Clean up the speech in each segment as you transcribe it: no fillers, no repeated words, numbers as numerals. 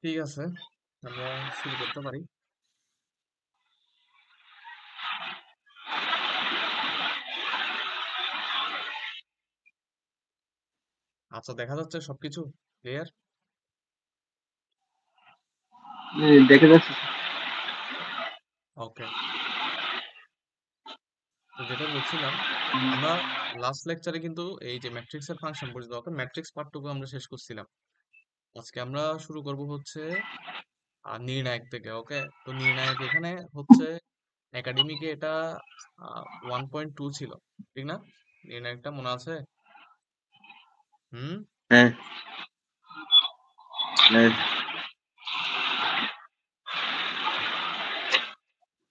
ঠিক আছে, আমরা শুরু করতে পারি। আচ্ছা, দেখা যাচ্ছে সবকিছু ক্লিয়ার? দেখা যাচ্ছে। ওকে, তো যেটা বলছিলাম, আমরা লাস্ট লেকচারে কিন্তু এই যে ম্যাট্রিক্সের ফাংশন পরিচিত অর্থাৎ ম্যাট্রিক্স পার্টটুকু আমরা শেষ করছিলাম। আজকে আমরা শুরু করব হচ্ছে নির্ণায়ক থেকে। ওকে, তো নির্ণায়ক এখানে হচ্ছে একাডেমিকে এটা 1.2 ছিল, ঠিক না? নির্ণায়কটা মনে আছে? হুম। হ্যাঁ, হ্যাঁ,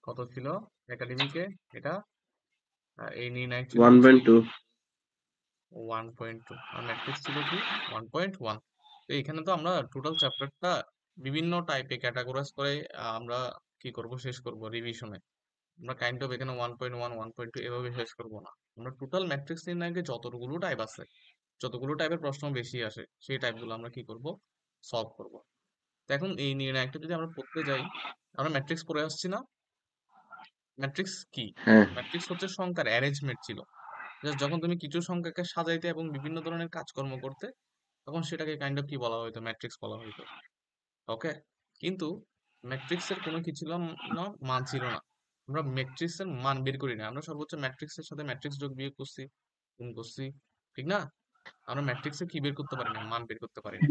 কত ছিল একাডেমিকে? এটা এই নির্ণায়ক ছিল হচ্ছে 1.2। 1.2 আর ম্যাট্রিক্স ছিল কি 1.1। তো এখানে তো আমরা টোটাল চ্যাপ্টারটা বিভিন্ন টাইপে ক্যাটাগরাইজ করে আমরা কি করব, শেষ করব রিভিশনে। আমরা কাইন্ড অফ এখানে 1.1 1.2 এভাবে শেষ করব না। আমরা টোটাল ম্যাট্রিক্স নির্ণায়কে যতগুলো টাইপ আছে, যতগুলো টাইপের প্রশ্ন বেশি আসে, সেই টাইপগুলো আমরা কি করব, সলভ করব। তো এখন এই নির্ণায়কটা যদি আমরা পড়তে যাই, আমরা ম্যাট্রিক্স পড়ে আসছি না? ম্যাট্রিক্স কি? হ্যাঁ, ম্যাট্রিক্স হচ্ছে সংখ্যার অ্যারেঞ্জমেন্ট ছিল। জাস্ট যখন তুমি কিছু সংখ্যাকে সাজাইতে এবং বিভিন্ন ধরনের কাজকর্ম করতে, তখন সেটাকে কাইন্ড অফ কি বলা হইতো, ম্যাট্রিক্স বলা হইতো। ওকে, কিন্তু ম্যাট্রিক্সের কোনো কি ছিল না, মান ছিল না। আমরা ম্যাট্রিক্সের মান বের করি না, আমরা সর্বোচ্চ ম্যাট্রিক্সের সাথে ম্যাট্রিক্স যোগ বিয়োগ করছি, গুণ করছি, ঠিক না? আমরা ম্যাট্রিক্সে কি বের করতে পারি না, মান বের করতে পারি না।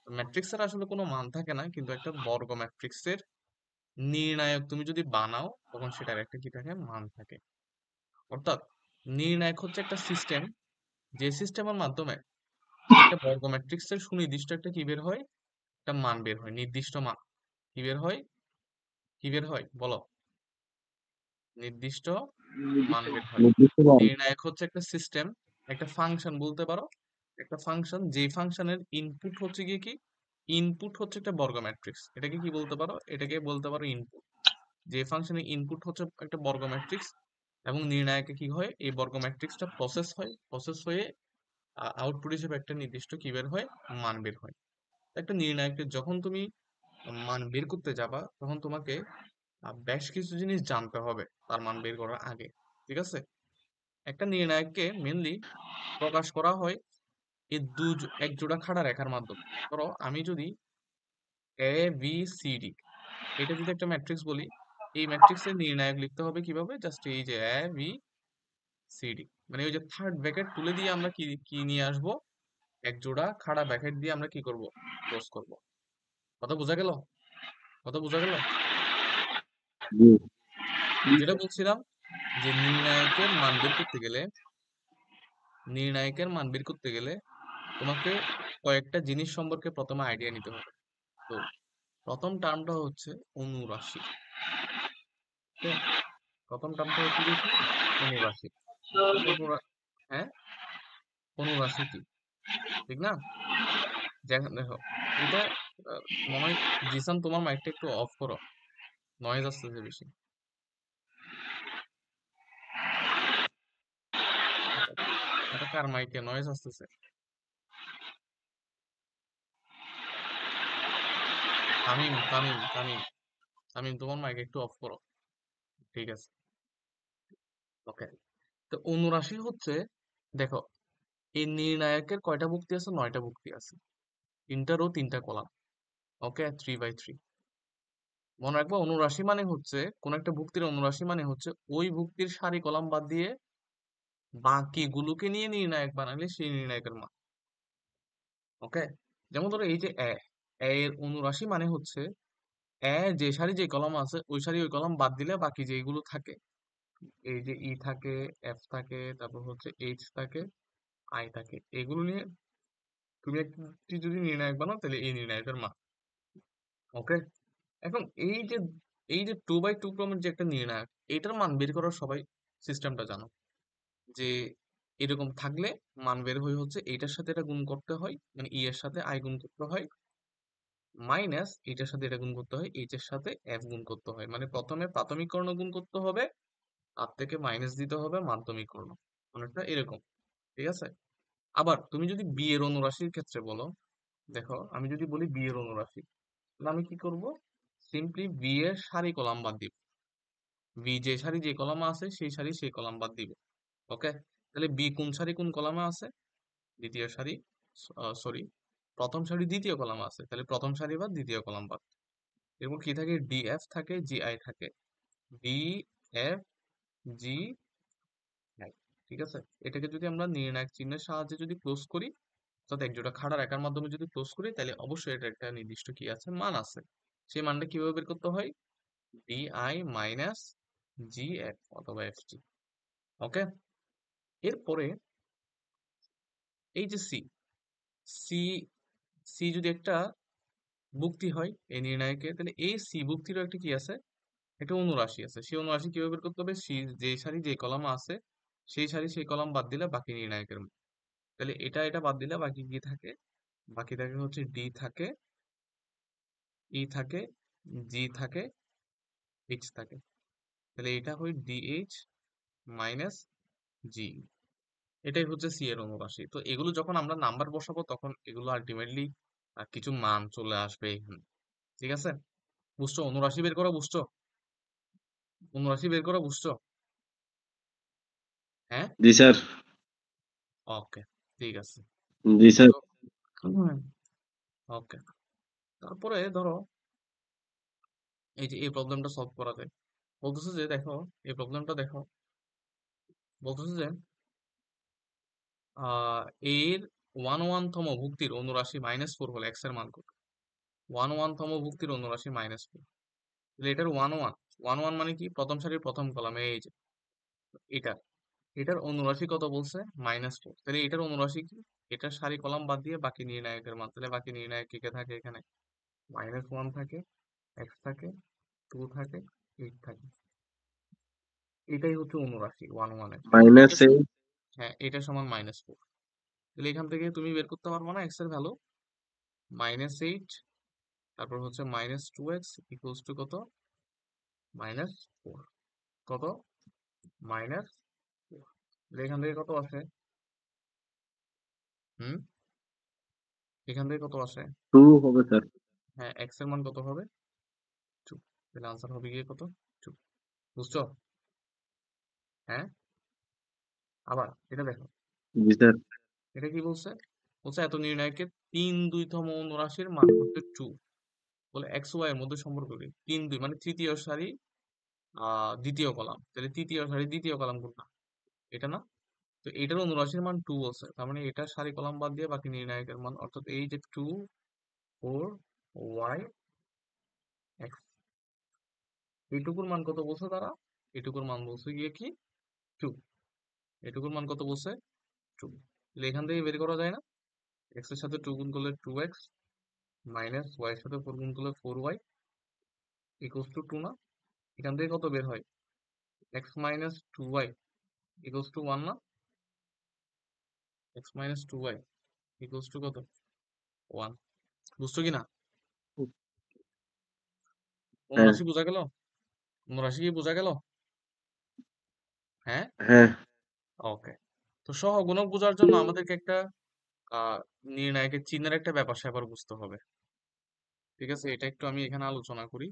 ম্যাট্রিক্সের আসলে কোনো মান থাকে না, কিন্তু একটা বর্গ ম্যাট্রিক্সের নির্ণায়ক তুমি যদি বানাও, তখন সেটার একটা কি থাকে, মান থাকে। অর্থাৎ নির্ণায়ক হচ্ছে একটা সিস্টেম, যে সিস্টেমের মাধ্যমে একটা বর্গ ম্যাট্রিক্সের সুনির্দিষ্ট একটা কি বের হয়, একটা মান বের হয়, নির্দিষ্ট মান। কি বের হয়? কি বের হয় বলো? নির্দিষ্ট মান বের হয়। নির্দিষ্ট মান। নির্ণায়ক হচ্ছে একটা সিস্টেম, একটা ফাংশন বলতে পারো। একটা ফাংশন, যেই ফাংশনের ইনপুট হচ্ছে গিয়ে কি, ইনপুট হচ্ছে একটা বর্গ ম্যাট্রিক্স। এটাকে কি বলতে পারো? এটাকে বলতে পারো ইনপুট। যে ফাংশনের ইনপুট হচ্ছে একটা বর্গ ম্যাট্রিক্স, এবং নির্ণায়কে কি হয়, এই বর্গ ম্যাট্রিক্সটা প্রসেস হয়, প্রসেস হয়ে আউটপুট হিসেবে একটা নির্দিষ্ট কি বের হয়, মান বের হয়। একটা নির্ণায়কের যখন তুমি মান বের করতে যাবা, তখন তোমাকে বেশ কিছু জিনিস জানতে হবে তার মান বের করার আগে, ঠিক আছে? একটা নির্ণায়ককে মেনলি প্রকাশ করা হয় এই এক জোড়া খাড়া রেখার মাধ্যমে। ধরো আমি যদি এ বি সি ডি, এটা যদি একটা ম্যাট্রিক্স বলি, এই ম্যাট্রিক্সের নির্ণায়ক লিখতে হবে কিভাবে, জাস্ট এই যে এ বি সি ডি, মানে ওই যে থার্ড ব্র্যাকেট তুলে দিয়ে আমরা কি কি নিয়ে আসবো, এক জোড়া খাড়া ব্র্যাকেট দিয়ে আমরা কি করব, ক্লোজ করব। কথা বোঝা গেল? কথা বোঝা গেল? জি। যেটা বলছিলাম, যে নির্ণায়কের মান বের করতে গেলে তোমাকে কয়েকটা জিনিস সম্পর্কে প্রথমে আইডিয়া নিতে হবে। তো প্রথম টার্মটা হচ্ছে অনুরাশি। ওকে, প্রথম টার্মটা হচ্ছে কি, অনুরাশি। তো হ্যাঁ, অনুরাশি কি, ঠিক না? দেখো, এটা মনে হয়, জিসান তোমার মাইকটা একটু অফ করো, নয়েজ আসতেছে বেশি। এটা এটা কার মাইকে নয়েজ আসতেছে? তামিম, তামিম, তামিম, তামিম, তোমার মাইক একটু অফ করো। ঠিক আছে, ওকে। তো অনুরাশি হচ্ছে, দেখো, এই নির্ণায়কের কয়টা ভুক্তি আছে? 9টা ভুক্তি আছে, 3টা রো 3টা কলাম। ওকে, 3/3। মনে রাখবো, অনুরাশি মানে হচ্ছে, কোন একটা ভুক্তির অনুরাশি মানে হচ্ছে ওই ভুক্তির সারি কলাম বাদ দিয়ে বাকিগুলোকে নিয়ে নির্ণায়ক বানালে সেই নির্ণায়কের মান। ওকে, যেমন ধরো এই যে এর অনুরাশি মানে হচ্ছে যে সারি যে কলাম আছে, ওই সারি ওই কলাম বাদ দিলে বাকি যেগুলো থাকে, এই যে ই থাকে, এফ থাকে, তারপর হচ্ছে এইচ থাকে, আই থাকে, এগুলো নিয়ে তুমি একটি যদি নির্ণায়ক বানাও, তাহলে এই নির্ণায়কের মান। ওকে, এখন এই যে 2/2 ক্রমের যে একটা নির্ণায়ক, এটার মান বের করার সবাই সিস্টেমটা জানো, যে এরকম থাকলে মান বের হয়ে হচ্ছে এইটার সাথে এটা গুণ করতে হয়, মানে ই এর সাথে আই গুণ করতে হয়, মাইনাস এইটার সাথে এটা গুণ করতে হয়, এইচ এর সাথে এফ গুণ করতে হয়। মানে প্রথমে প্রাথমিক কর্ণ গুণ করতে হবে, তার থেকে মাইনাস দিতে হবে মাধ্যমিক কর্ণ, অনেকটা এরকম, ঠিক আছে? আবার তুমি যদি বি এর অনুরাশির ক্ষেত্রে বলো, দেখো আমি যদি বলি বি এর অনুরাশি, আমি কি করব, সিম্পলি বি এর সারি কলাম বাদ দিব। বি যে সারি যে কলামে আছে সেই সারি সেই কলাম বাদ দিব। ওকে, তাহলে বি কোন সারি কোন কলামে আছে, দ্বিতীয় সারি, সরি, প্রথম সারি দ্বিতীয় কলামে আছে, তাহলে প্রথম সারি বাদ দ্বিতীয় কলাম বাদ। এরপর কি থাকে, ডি এফ থাকে, জি আই থাকে, ডি এফ জি আই। ঠিক আছে, এটাকে যদি আমরা নির্ণায়ক চিহ্নের সাহায্যে যদি ক্লোজ করি, অর্থাৎ একজোড়া খাড়া রেখার মাধ্যমে যদি ক্লোজ করি, তাহলে অবশ্যই এটা একটা নির্দিষ্ট কি আছে, মান আছে। সেই মানটা কিভাবে বের করতে হয়, D I minus G F অথবা এফ জি। ওকে, এরপরে এই যে সি, সি সি যদি একটা ভুক্তি হয় এই নির্ণায়কে, তাহলে এই সি ভুক্তিরও একটা কি আছে, একটা অনুরাশি আছে। সেই অনুরাশি কিভাবে বের করতে হবে, সি যে সারি যে কলামে আছে সেই সারি সেই কলাম বাদ দিলে বাকি নির্ণায়কের মান। তাহলে এটা এটা বাদ দিলে বাকি কি থাকে, বাকি থাকে হচ্ছে ডি থাকে, ই থাকে, জি থাকে, এইচ থাকে। তাহলে এটা হয় ডিএইচ মাইনাস জি। এটাই হচ্ছে সি এর অনুরাশি। তো এগুলো যখন আমরা নাম্বার বসাবো তখন এগুলো আলটিমেটলি কিছু মান চলে আসবে এখানে। ঠিক আছে, বুঝছো অনুরাশি বের করা, বুঝছো অনুরাশি বের করা, বুঝছো? হ্যাঁ, জি স্যার। ওকে, ঠিক আছে। জি স্যার। তো ওকে, তারপরে ধরো এই যে এই প্রবলেমটা সলভ করা যায়। বলতেছে যে দেখো, এই প্রবলেমটা দেখো, বলতেছে যে আহ এর ওয়ান তম ভুক্তির অনুরাশি -4 হলে এক্স এর মান কত। ওয়ান তম ভুক্তির অনুরাশি -4, তাহলে এটার ওয়ান ওয়ান মানে কি, প্রথম সারির প্রথম কলামে এই যে এটা, এটার অনুরাশি কত বলছে, -4। তাহলে এটার অনুরাশি কি, এটার সারি কলাম বাদ দিয়ে বাকি নির্ণায়কের মান। তাহলে বাকি নির্ণায়ক কি কে থাকে এখানে, -1 থাকে, এক্স থাকে, 2 থাকে, 8 থাকে। এটাই হচ্ছে অনুরাশি ওয়ান এর। ঠিক মাইনাস আছে, এইট। হ্যাঁ, এটা সমান -4। তাহলে এখান থেকে তুমি বের করতে পারবো না এক্স এর ভ্যালু, -8, তারপর হচ্ছে -2x ইকুয়ালস টু কত, -4। কত, -4। এখান থেকে কত আসে, হুম, এখান থেকে কত আসে, টু হবে স্যার। হ্যাঁ, এক্স এর মান কত হবে, 2। তাহলে আনসার হবে গিয়ে কত, 2। বুঝছো? হ্যাঁ, আবার এটা দেখো, জি স্যার। এটা কি বলছে, বলছে এত নির্ণায়কের 3/2 অনুরাশির মান হচ্ছে 2। বলে এক্স ওয়াই এর মধ্যে সম্পর্ক কি, 3/2 মানে তৃতীয় সারি দ্বিতীয় কলাম, তাহলে তৃতীয় সারি দ্বিতীয় কলাম কোনটা, এটা না? তো এটার অনুরাশির মান 2 আছে, তার মানে এটা সারি কলাম বাদ দিয়ে বাকি নির্ণায়কের মান, অর্থাৎ এই যে 2 4 ওয়াই এক্স, এইটুকুর মান কত বলছে তারা, এইটুকুর মান বলছে গিয়ে কি 2, এইটুকুর মান কত বলছে 2। তাহলে এখান থেকে বের করা যায় না, এক্স এর সাথে 2 গুণ করলে 2x মাইনাস ওয়াই এর সাথে 4 গুণ করলে 4y ইকুয়ালস টু 2 না? এখান থেকে কত বের হয়, x minus 2y equals to 1 না? X minus 2y equals to কত, 1। বুঝছো কি না? হ্যাঁ। অনুরাশি বোঝা গেল, অনুরাশি কি বোঝা গেল? হ্যাঁ, হ্যাঁ ওকে। তো সহগুণক বোঝার জন্য আমাদেরকে একটা আহ নির্ণায়কের চিহ্নের একটা ব্যাপার স্যাপার বুঝতে হবে। ঠিক আছে, এটা একটু আমি এখানে আলোচনা করি।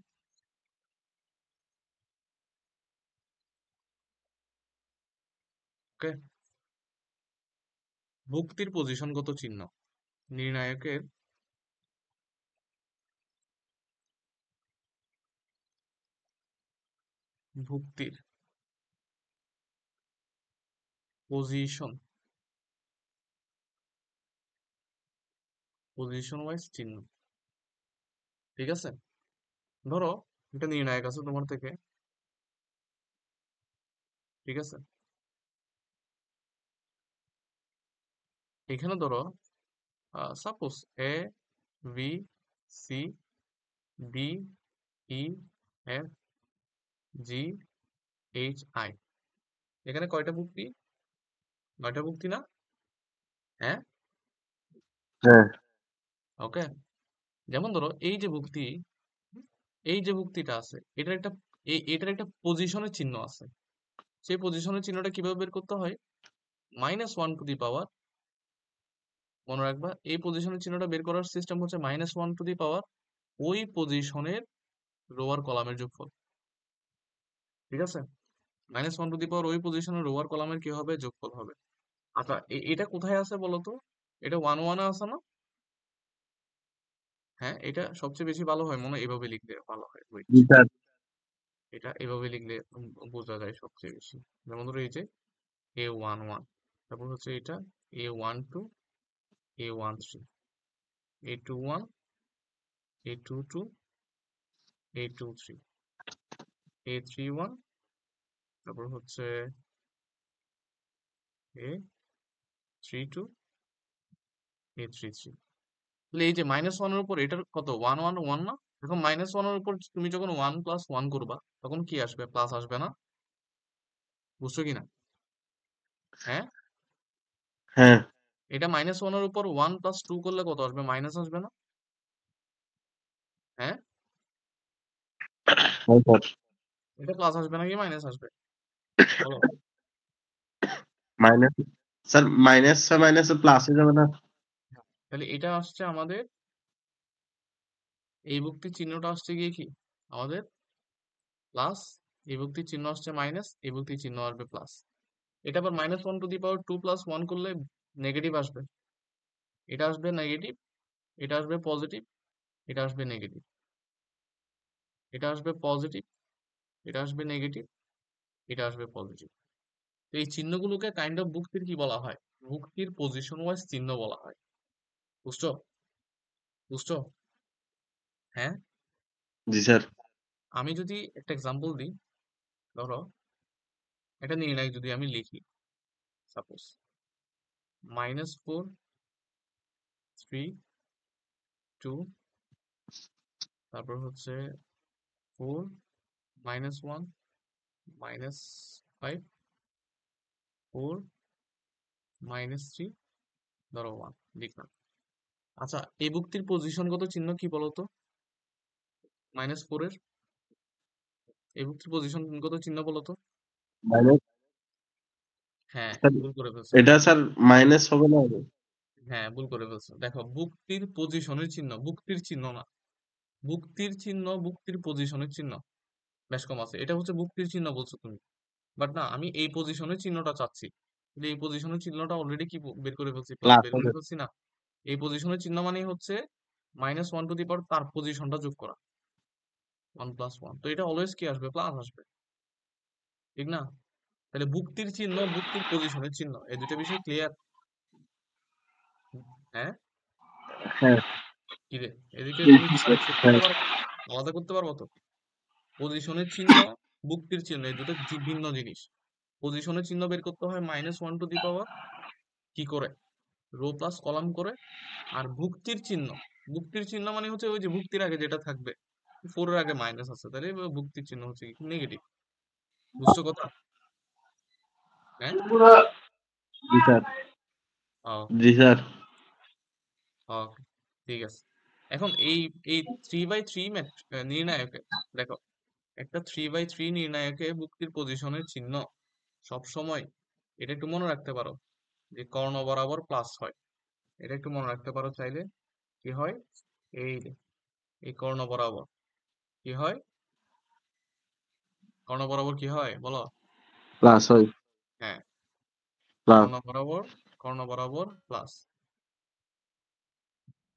ওকে, ভুক্তির পজিশনগত চিহ্ন, নির্ণায়কের ভুক্তির পজিশন ওয়াইজ চিহ্ন। ঠিক আছে, ধরো একটা নির্ণায়ক আছে তোমার থেকে, ঠিক আছে, এখানে ধরো suppose A B C D E F G H I, এখানে কয়টা ভুক্তি, 9টা ভুক্তি না? হ্যাঁ, হ্যাঁ ওকে। যেমন ধরো এই যে ভুক্তি, এই যে ভুক্তিটা আছে, এটার একটা পজিশনের চিহ্ন আছে। সেই পজিশনের চিহ্নটা কিভাবে বের করতে হয়, -1 মনে রাখবা, এই পজিশনের চিহ্নটা বের করার সিস্টেম হচ্ছে -1 ওই পজিশনের রো আর কলামের যোগফল। ঠিক আছে, -1 ওই পজিশনের রো আর কলামের কি হবে, যোগফল হবে। আচ্ছা, এটা কোথায় আছে বলতো? এটা 1 1 আছে না? হ্যাঁ, এটা সবচেয়ে বেশি ভালো হয় মনে হয় এভাবে লিখলে ভালো হয়। ওয়েট, জি স্যার। এটা এভাবে লিখলে বোঝা যায় সবচেয়ে বেশি। যেমন ধরো এই যে A11, তারপর হচ্ছে এটা A12, A13, A21, A22, A23, A31, তারপর হচ্ছে A32, A33। তাহলে এই যে -1 এর উপর এটার কত, 1 1 1 না? এখন -1 এর উপর তুমি যখন 1 + 1 করবা তখন কি আসবে, প্লাস আসবে না? বুঝছো কিনা? হ্যাঁ, হ্যাঁ। এটা -1 এর উপর 1 + 2 করলে কত আসবে, মাইনাস আসবে না? হ্যাঁ, হ্যাঁ স্যার। এটা প্লাস আসবে নাকি মাইনাস আসবে, বলো? Minus, sir minus minus plus হয়ে যাবে না? তাহলে এটা আসছে আমাদের, এই ভুক্তির চিহ্নটা আসছে গিয়ে কি আমাদের প্লাস, এই ভুক্তির চিহ্ন আসছে মাইনাস, এই ভুক্তির চিহ্ন আসবে প্লাস। এটা আবার -1 ^ 2 + 1 করলে নেগেটিভ আসবে, এটা আসবে নেগেটিভ, এটা আসবে পজিটিভ, এটা আসবে নেগেটিভ, এটা আসবে পজিটিভ, এটা আসবে নেগেটিভ, এটা আসবে পজিটিভ। তো এই চিহ্নগুলোকে কাইন্ড অফ ভুক্তির কি বলা হয়, ভুক্তির পজিশন ওয়াইজ চিহ্ন বলা হয়। বুঝছো? বুঝছো? হ্যাঁ। জি স্যার। আমি যদি একটা এক্সাম্পল দিই, ধরো এটা নির্ণয় যদি আমি লিখি, সাপোজ -4, 3, 2, তারপর হচ্ছে 4, -1, -5, 4, -3, ধরো 1 লিখলাম। আচ্ছা, এই ভুক্তির পজিশনগত চিহ্ন কি বলতো? -4 এর এই ভুক্তির পজিশনগত চিহ্ন বলতো? মাইনাস, হ্যাঁ, স্যার ভুল করে ফেলছো। এটা স্যার মাইনাস হবে না? হ্যাঁ, ভুল করে ফেলছো। দেখো, ভুক্তির পজিশনের চিহ্ন, ভুক্তির চিহ্ন না, ভুক্তির চিহ্ন, ভুক্তির পজিশনের চিহ্ন বেশ কম আছে। এটা হচ্ছে ভুক্তির চিহ্ন বলছো তুমি, বাট না, আমি এই পজিশনের চিহ্নটা চাচ্ছি। কিন্তু এই পজিশনের চিহ্নটা অলরেডি কি বের করে ফেলছি, প্লাস প্লাস বের করে হবে। ফেলছি না? এই পজিশনের চিহ্ন মানেই হচ্ছে -1 ^ তার পজিশনটা যোগ করা, 1 + 1। তো এটা অলওয়েজ কি আসবে, প্লাস আসবে, ঠিক না? তাহলে ভুক্তির চিহ্ন, ভুক্তির পজিশনের চিহ্ন, এই দুটো বিষয় ক্লিয়ার? হ্যাঁ, হ্যাঁ। কি রে, এদিকে জি, তুমি জি, কি স্যার। সেট হ্যাঁ। করতে পারবো, আলাদা করতে পারবো তো? পজিশনের চিহ্ন, ভুক্তির চিহ্ন, এই দুটো ভিন্ন জিনিস। পজিশনের চিহ্ন বের করতে হয় -1 ^ কি করে, রো প্লাস কলাম করে। আর ভুক্তির চিহ্ন, ভুক্তির চিহ্ন মানে হচ্ছে ওই যে ভুক্তির আগে যেটা থাকবে, 4 এর আগে মাইনাস আছে, তাহলে ভুক্তির চিহ্ন হচ্ছে কি, নেগেটিভ। বুঝছো কথা? হ্যাঁ। জি স্যার। ওকে, জি স্যার। ওকে, ঠিক আছে। এখন এই এই 3/3 নির্ণায়কে দেখো, একটা 3/3 নির্ণায়কে ভুক্তির পজিশনের চিহ্ন সব সময়, এটা একটু মনে রাখতে পারো, যে কর্ণ বরাবর প্লাস হয়। এটা একটু মনে রাখতে পারো চাইলে। কি হয়, এই যে এই কর্ণ বরাবর কি হয়, কর্ণ বরাবর কি হয় বলো? প্লাস হয়। হ্যাঁ, প্লাস। কর্ণ বরাবর, কর্ণ বরাবর প্লাস,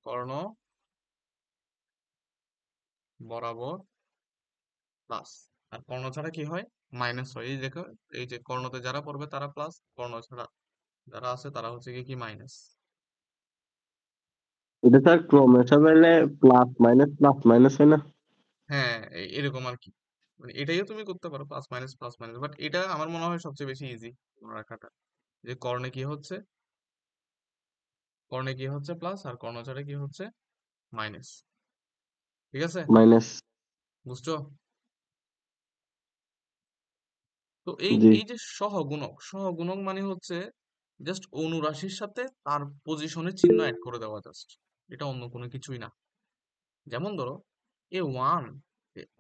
কর্ণ বরাবর প্লাস। আর কর্ণ ছাড়া কি হয়, মাইনাস হয়। এই দেখো, এই যে কর্ণতে যারা পড়বে তারা প্লাস, কর্ণ ছাড়া যারা আছে তারা হচ্ছে কি মাইনাস। এটা স্যার ক্রমে সাজাইলে প্লাস মাইনাস প্লাস মাইনাস হয় না? হ্যাঁ, এরকম আর কি। মানে এটাইও তুমি করতে পারো, প্লাস মাইনাস, বাট এটা আমার মনে হয় সবচেয়ে বেশি ইজি মনে রাখাটা, যে কর্ণে কি হচ্ছে, কর্ণে কি হচ্ছে প্লাস, আর কর্ণ ছাড়া কি হচ্ছে মাইনাস। ঠিক আছে, মাইনাস। বুঝছো? তো এই জি। এই যে সহগুণক, সহগুণক মানে হচ্ছে জাস্ট অনুরাশির সাথে তার পজিশনের চিহ্ন অ্যাড করে দেওয়া, জাস্ট, এটা অন্য কোনো কিছুই না। যেমন ধরো A1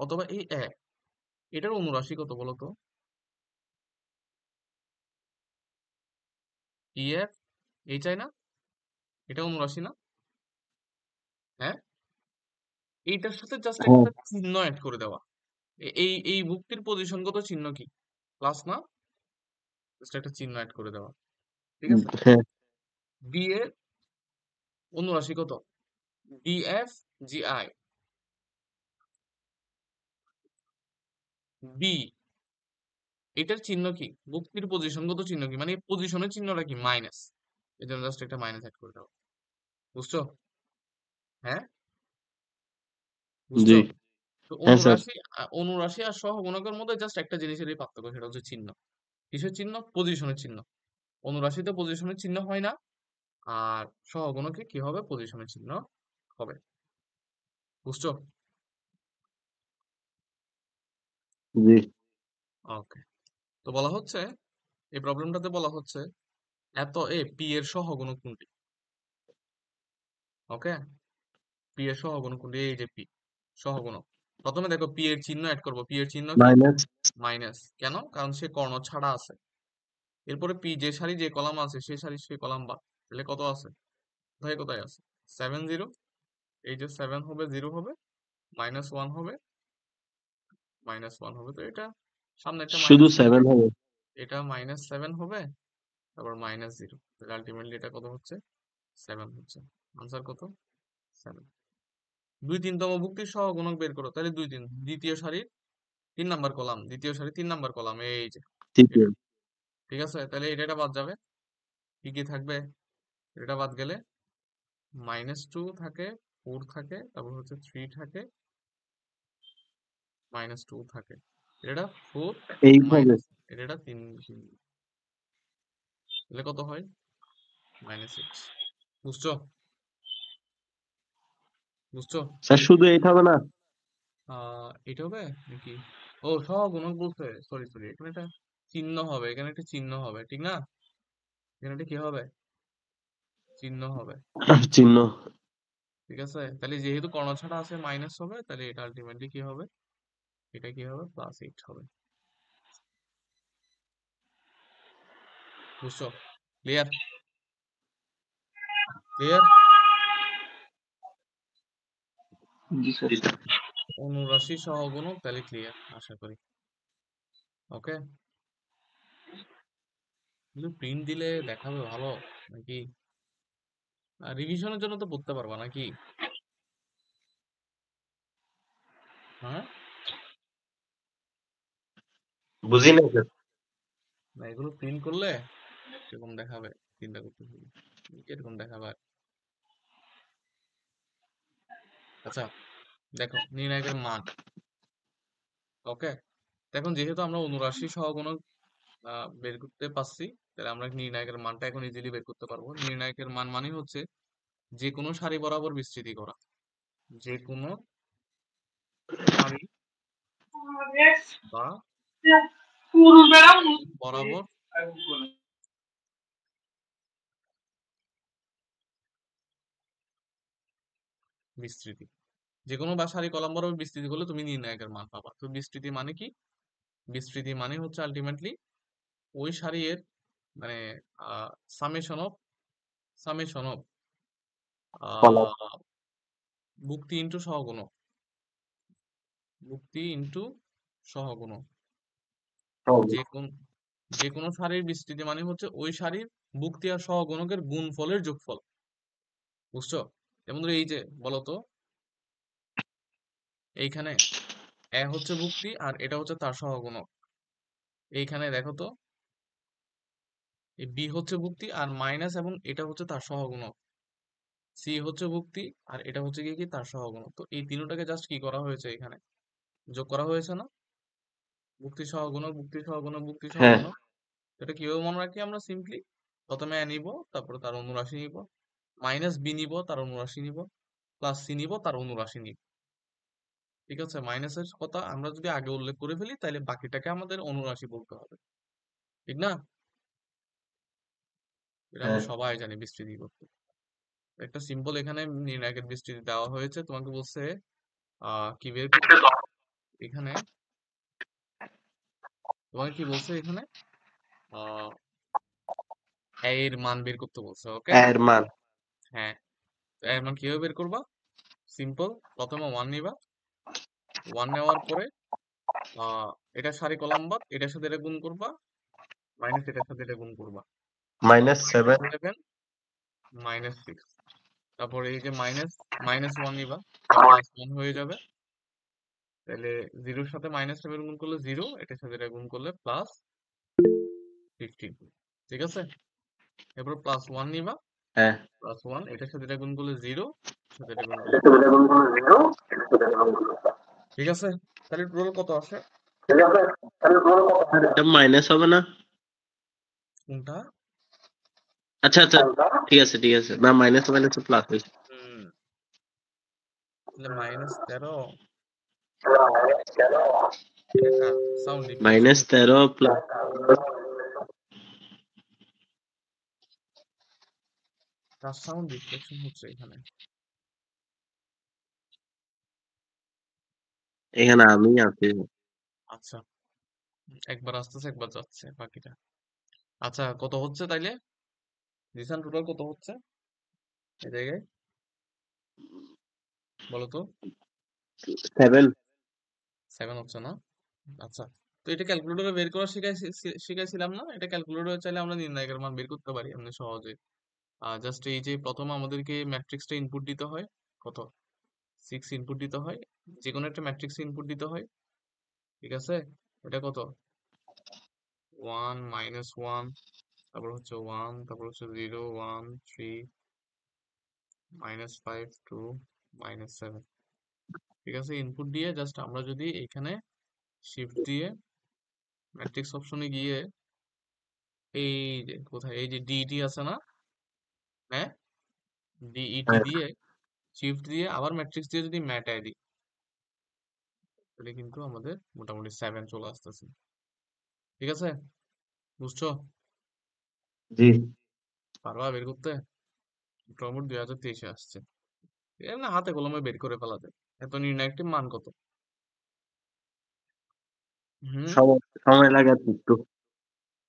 অথবা A1, এটার অনুরাশি কত বলো তো? EF, এই চাই না, এটা অনুরাশি না? হ্যাঁ, এইটার সাথে জাস্ট হ্যাঁ একটা চিহ্ন অ্যাড করে দেওয়া। এই এই বুকটির পজিশনগত চিহ্ন কি? প্লাস না? জাস্ট একটা চিহ্ন অ্যাড করে দেওয়া। ঠিক আছে? হ্যাঁ বি এর অনুরাশি কত? বিএফ জিআই বি এটার চিহ্ন কি? বুকটির পজিশনগত চিহ্ন কি? মানে পজিশনের চিহ্নটা কি? মাইনাস। এই জন্য জাস্ট একটা মাইনাস অ্যাড করে দাও। বুঝছো? হ্যাঁ, জি বুঝছো? তো হ্যাঁ স্যার অনুরাশি আর সহগুণকের মধ্যে জাস্ট একটা জিনিসেরই পার্থক্য, সেটা হচ্ছে চিহ্ন। কিসের চিহ্ন? পজিশনের চিহ্ন। অনুরাশিতে পজিশনের চিহ্ন হয় না, আর সহগুণকে কি হবে? পজিশনের চিহ্ন হবে। বুঝছো? জি ওকে। তো বলা হচ্ছে, এই প্রবলেমটাতে বলা হচ্ছে এত এ পি এর সহগুণক কোনটি? ওকে, পি এর সহগুণক কোনটি? এই যে পি সহগুণক। প্রথমে দেখো পি এর চিহ্ন অ্যাড করবো। পি এর চিহ্ন কি? Minus minus. কেন? কারণ সে কর্ণ ছাড়া আছে। এরপরে পি যে সারি যে কলাম আছে সে সারি সে কলাম বাদ। তাহলে কত আছে? কোথায় কোথায় আছে? 7 0। এই যে 7 হবে, 0 হবে, -1 হবে, -1 হবে। তো এটা সামনে একটা শুধু মাইনাস হবে, 7 হবে এটা -7 হবে, তারপর -0। তাহলে আলটিমেটলি এটা কত হচ্ছে? 7 হচ্ছে। আনসার কত? 7। 2 3তম ভুক্তির সহগুণক বের করো। তাহলে 2 3 দ্বিতীয় সারির 3 নাম্বার কলাম, দ্বিতীয় সারি 3 নাম্বার কলাম, এই যে ঠিক এটা। ঠিক আছে, তাহলে এটা বাদ যাবে। কি কি থাকবে? এটা বাদ গেলে -2 থাকে, 4 থাকে, তারপর হচ্ছে 3 থাকে, -2 থাকে। এটা 4 এইভাবে মাইনাস, এটা 3 3। তাহলে কত হয়? -6। বুঝছো? বুঝছো? স্যার শুধু এইটা হবে না এটা হবে নাকি? ও, সহগুণক বলতে সরি সরি, এখানে একটা চিহ্ন হবে, এখানে একটা চিহ্ন হবে, ঠিক না? এখানে একটা কি হবে? চিহ্ন হবে। চিহ্ন ঠিক আছে, তাহলে যেহেতু কর্ণ ছাড়া আছে মাইনাস হবে, তাহলে এটা আলটিমেটলি কি হবে? এটা কি হবে? +8 হবে। বুঝছো? ক্লিয়ার? ক্লিয়ার? জি স্যার অনুরাশি সহগুণক তাহলে ক্লিয়ার আশা করি। ওকে, কিন্তু প্রিন্ট দিলে দেখাবে ভালো নাকি? রিভিশনের জন্য তো পড়তে পারবা নাকি? হ্যাঁ, বুঝি না স্যার না এগুলো প্রিন্ট করলে কিরকম দেখাবে? চিন্তা করতে হবে কিরকম দেখাবে আর। আচ্ছা, দেখো নির্ণায়কের মান। ওকে, এখন যেহেতু আমরা অনুরাশি সহগুণক বের করতে পারছি, তাহলে আমরা নির্ণায়কের মানটা এখন ইজিলি বের করতে পারবো। নির্ণায়কের মান মানে হচ্ছে যে কোনো সারি বরাবর বিস্তৃতি করা, যে কোনো সারি বা বরাবর বিস্তৃতি, যে কোনো বা সারি কলাম বরাবর বিস্তৃতি করলে তুমি নির্ণায়কের মান পাবা। তো বিস্তৃতি মানে কি? বিস্তৃতি মানে হচ্ছে আলটিমেটলি ওই সারির মানে summation of summation of column ভুক্তি ইন্টু সহগুণক, ভুক্তি ইন্টু সহগুণক। যে কোন যে কোনো সারির বিস্তৃতি মানে হচ্ছে ওই সারির ভুক্তি আর সহগুণকের গুণফলের যোগফল। বুঝছো? যেমন ধরো এই যে বলতো, এইখানে এ হচ্ছে ভুক্তি আর এটা হচ্ছে তার সহগুণক। এইখানে দেখো তো, এই বি হচ্ছে ভুক্তি আর মাইনাস এবং এটা হচ্ছে তার সহগুণক। সি হচ্ছে ভুক্তি আর এটা হচ্ছে কি তার সহগুণক। তো এই তিনটাকে জাস্ট কি করা হয়েছে? এখানে যোগ করা হয়েছে না? ভুক্তি সহগুণক, ভুক্তি সহগুণক, ভুক্তি হ্যাঁ সহগুণক। এটা কিভাবে মনে রাখি আমরা? সিম্পলি প্রথমে এ নিব, তারপরে তার অনুরাশি নিব, মাইনাস বি নিব, তার অনুরাশি নিব, প্লাস সি নিব, তার অনুরাশি নিব। ঠিক আছে, মাইনাসের কথা আমরা যদি আগে উল্লেখ করে ফেলি তাহলে বাকিটাকে আমাদের অনুরাশি বলতে হবে, ঠিক না? এটা আমরা হ্যাঁ সবাই জানি বিস্তৃতি করতে। একটা সিম্পল এখানে নির্ণায়কের বিস্তৃতি দেওয়া হয়েছে, তোমাকে বলছে কি বের করতে। এখানে তোমাকে কি বলছে? এখানে আহ এর মান বের করতে বলছে। ওকে, এর মান হ্যাঁ, তো এর মান কিভাবে বের করবা? সিম্পল, প্রথমে 1 নিবা, 1 নেওয়ার পরে এটা সারি কলাম বাদ, এটার সাথে এটা গুণ করবা, মাইনাস এটার সাথে এটা গুণ করবা, -7 7 মাইনাস 6। তারপর এই যে মাইনাস 1 নিবা, এটা প্লাস 1 হয়ে যাবে। তাহলে 0-র সাথে -7 গুণ করলে 0, এটার সাথে এটা গুণ করলে প্লাস 15। ঠিক আছে? এরপর প্লাস 1 নিবা, হ্যাঁ প্লাস 1, এটার সাথে এটা গুণ করলে 0, সাথে এটা গুণ করলে। ঠিক আছে? তাহলে টোটাল কত আসে? স্যার, এটা মাইনাস হবে না? কোনটা? আচ্ছা আচ্ছা, ঠিক আছে ঠিক আছে, না মাইনাস মাইনাস প্লাস হয়েছে। হুম, তাহলে -13, এটা কার সাউন্ড রিফ্লেকশন হচ্ছে? -13 প্লাস কার সাউন্ড রিফ্লেকশন হচ্ছে এখানে? এখানে আমি আছি। আচ্ছা, একবার আসতেছে একবার যাচ্ছে বাকিটা। আচ্ছা, কত হচ্ছে তাইলে? জিসান টোটাল কত হচ্ছে এই জায়গায়? বলো তো। 7। 7 হচ্ছে না? আচ্ছা, তো এটা ক্যালকুলেটরে বের করা শিখাইছিলাম না? এটা ক্যালকুলেটরে চাইলে আমরা নির্ণায়কের মান বের করতে পারি এমনি সহজে। জাস্ট এই যে প্রথম আমাদেরকে ম্যাট্রিক্সটা ইনপুট দিতে হয়, কত, 6 ইনপুট দিতে হয়, যে কোনো একটা ম্যাট্রিক্স ইনপুট দিতে হয়। ঠিক আছে? এটা কত, 1 -1, তারপর হচ্ছে 1, তারপর হচ্ছে 0 1 3 -5 2 -7। ঠিক আছে? ইনপুট দিয়ে জাস্ট আমরা যদি এখানে শিফট দিয়ে ম্যাট্রিক্স অপশনে গিয়ে এই যে কোথায় এই যে ডিইটি আছে না, হ্যাঁ, ডিইটি হ্যাঁ দিয়ে শিফট দিয়ে আবার ম্যাট্রিক্স দিয়ে যদি ম্যাটায় দিই, তাহলে কিন্তু আমাদের মোটামুটি 7 চলে আসতেছে। ঠিক আছে? বুঝছো? জি। পারবা বের করতে? মোটামুটি 2023-এ আসছে। এমনি হাতে কলমে বের করে ফেলা যায়। এত নির্ণায়কটির মান কত? হুম, সময় সময় লাগে আর একটু।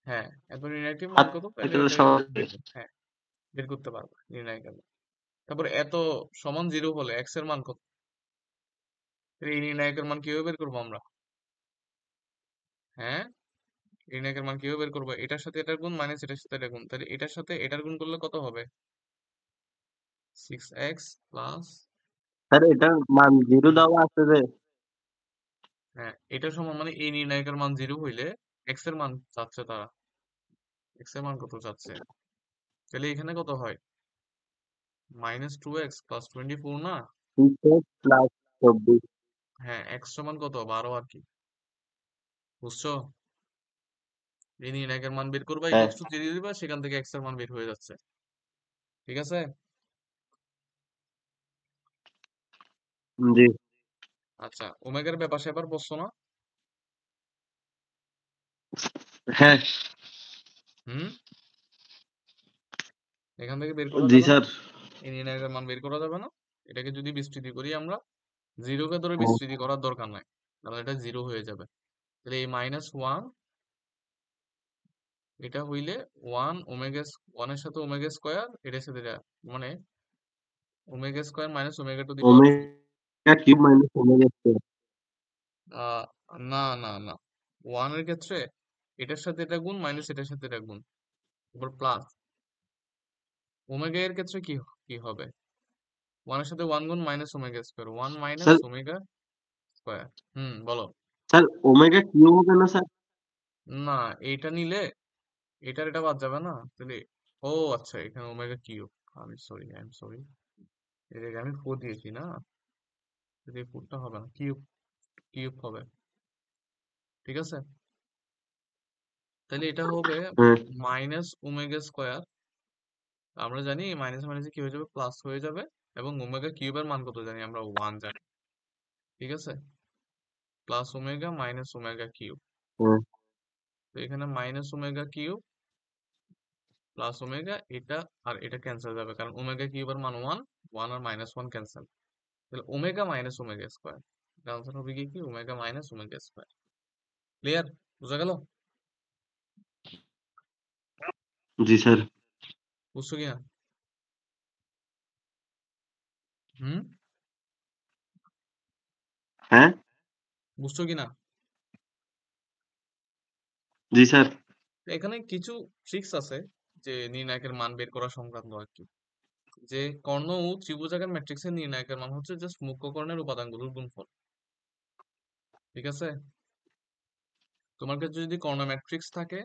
হ্যাঁ, এত নির্ণায়কটির মান হাত কত? তাহলে থেকে তো এটা সময়। বের হ্যাঁ, বের করতে পারবো নির্ণায়কের মান। তারপর এত সমান 0 হলে এক্স এর মান কত? তাহলে এই নির্ণায়কের মান কিভাবে বের করবো আমরা? হ্যাঁ, নির্ণায়কের মান কিভাবে বের করবো? এটার সাথে এটার গুণ মাইনাস এটার সাথে এটা গুণ, তাহলে এটার সাথে এটার গুণ করলে কত হবে? 6x প্লাস, স্যার, এটার মান 0 হুম, দেওয়া আছে যে। হ্যাঁ, এটা সমান মানে এই নির্ণায়কের মান 0 হইলে এক্স এর মান চাচ্ছে তারা। এক্স এর মান কত চাচ্ছে? তাহলে এখানে কত হয়? -2x প্লাস 24 না? 6 প্লাস 24। হ্যাঁ, এক্স সমান কত, 12 আর কি। বুঝছো? এই নির্ণায়কের মান বের করবা, হ্যাঁ ইকুয়ালস টু 3 দিয়ে দিবা, সেখান থেকে এক্স এর মান বের হয়ে যাচ্ছে। ঠিক আছে? জি। আচ্ছা, ওমেগার ব্যাপার স্যাপার বসছো না? হ্যাঁ। হুম, এখান থেকে বের করা জি যাবে না? স্যার। এই নির্ণায়কের মান বের করা যাবে না? এটাকে যদি বিস্তৃতি করি আমরা, জিরোকে ধরে বিস্তৃতি করার দরকার নাই, কারণ এটা 0 হয়ে যাবে। তাহলে এই -1, এটা হইলে 1 ওমেগা 1 এর সাথে ওমেগা স্কয়ার, এটার সাথে এটা, মানে omega square minus omega to the power 4। Omega cube minus omega square. আহ না না না, 1 এর ক্ষেত্রে এটার সাথে এটা গুণ মাইনাস এটার সাথে এটা গুণ, তারপর প্লাস। ওমেগা এর ক্ষেত্রে কি কি হবে? 1 এর সাথে 1 গুণ minus omega square, 1 minus sir, omega square. বলো। স্যার ওমেগা কিউব হবে না স্যার? না, এইটা নিলে এটার এটা বাদ যাবে না তাহলে। ও আচ্ছা, এখানে omega cube, I am sorry, এর আগে আমি 4 দিয়েছি না, তাহলে এই 4টা হবে না, কিউব, কিউব হবে। ঠিক আছে? তাহলে এটা হবে হ্যাঁ। Minus omega square. আমরা জানি মাইনাস মাইনাসে কি হয়ে যাবে, প্লাস হয়ে যাবে। এবং ওমেগা কিউবের মান কত জানি আমরা, 1 জানি। ঠিক আছে? Plus omega minus omega cube. হ্যাঁ। তো এখানে minus omega cube plus omega, এটা আর এটা ক্যান্সেল যাবে, কারণ ওমেগা কিউবের মান 1, 1 আর -1 ক্যান্সেল। তাহলে omega minus omega square, answer হবে কি, omega minus omega square. Clear? বুঝা গেল? জি স্যার। বুঝছো কিনা? হুম, হ্যাঁ বুঝছো কিনা? জি স্যার। এখানে কিছু ট্রিক্স আছে যে নির্ণায়কের মান বের করা সংক্রান্ত আর কি। যে কর্ণ ও ত্রিভুজাকার ম্যাট্রিক্সের নির্ণায়কের মান হচ্ছে জাস্ট মুখ্য কর্ণের উপাদানগুলোর গুণফল। ঠিক আছে? তোমার কাছে যদি কর্ণ ম্যাট্রিক্স থাকে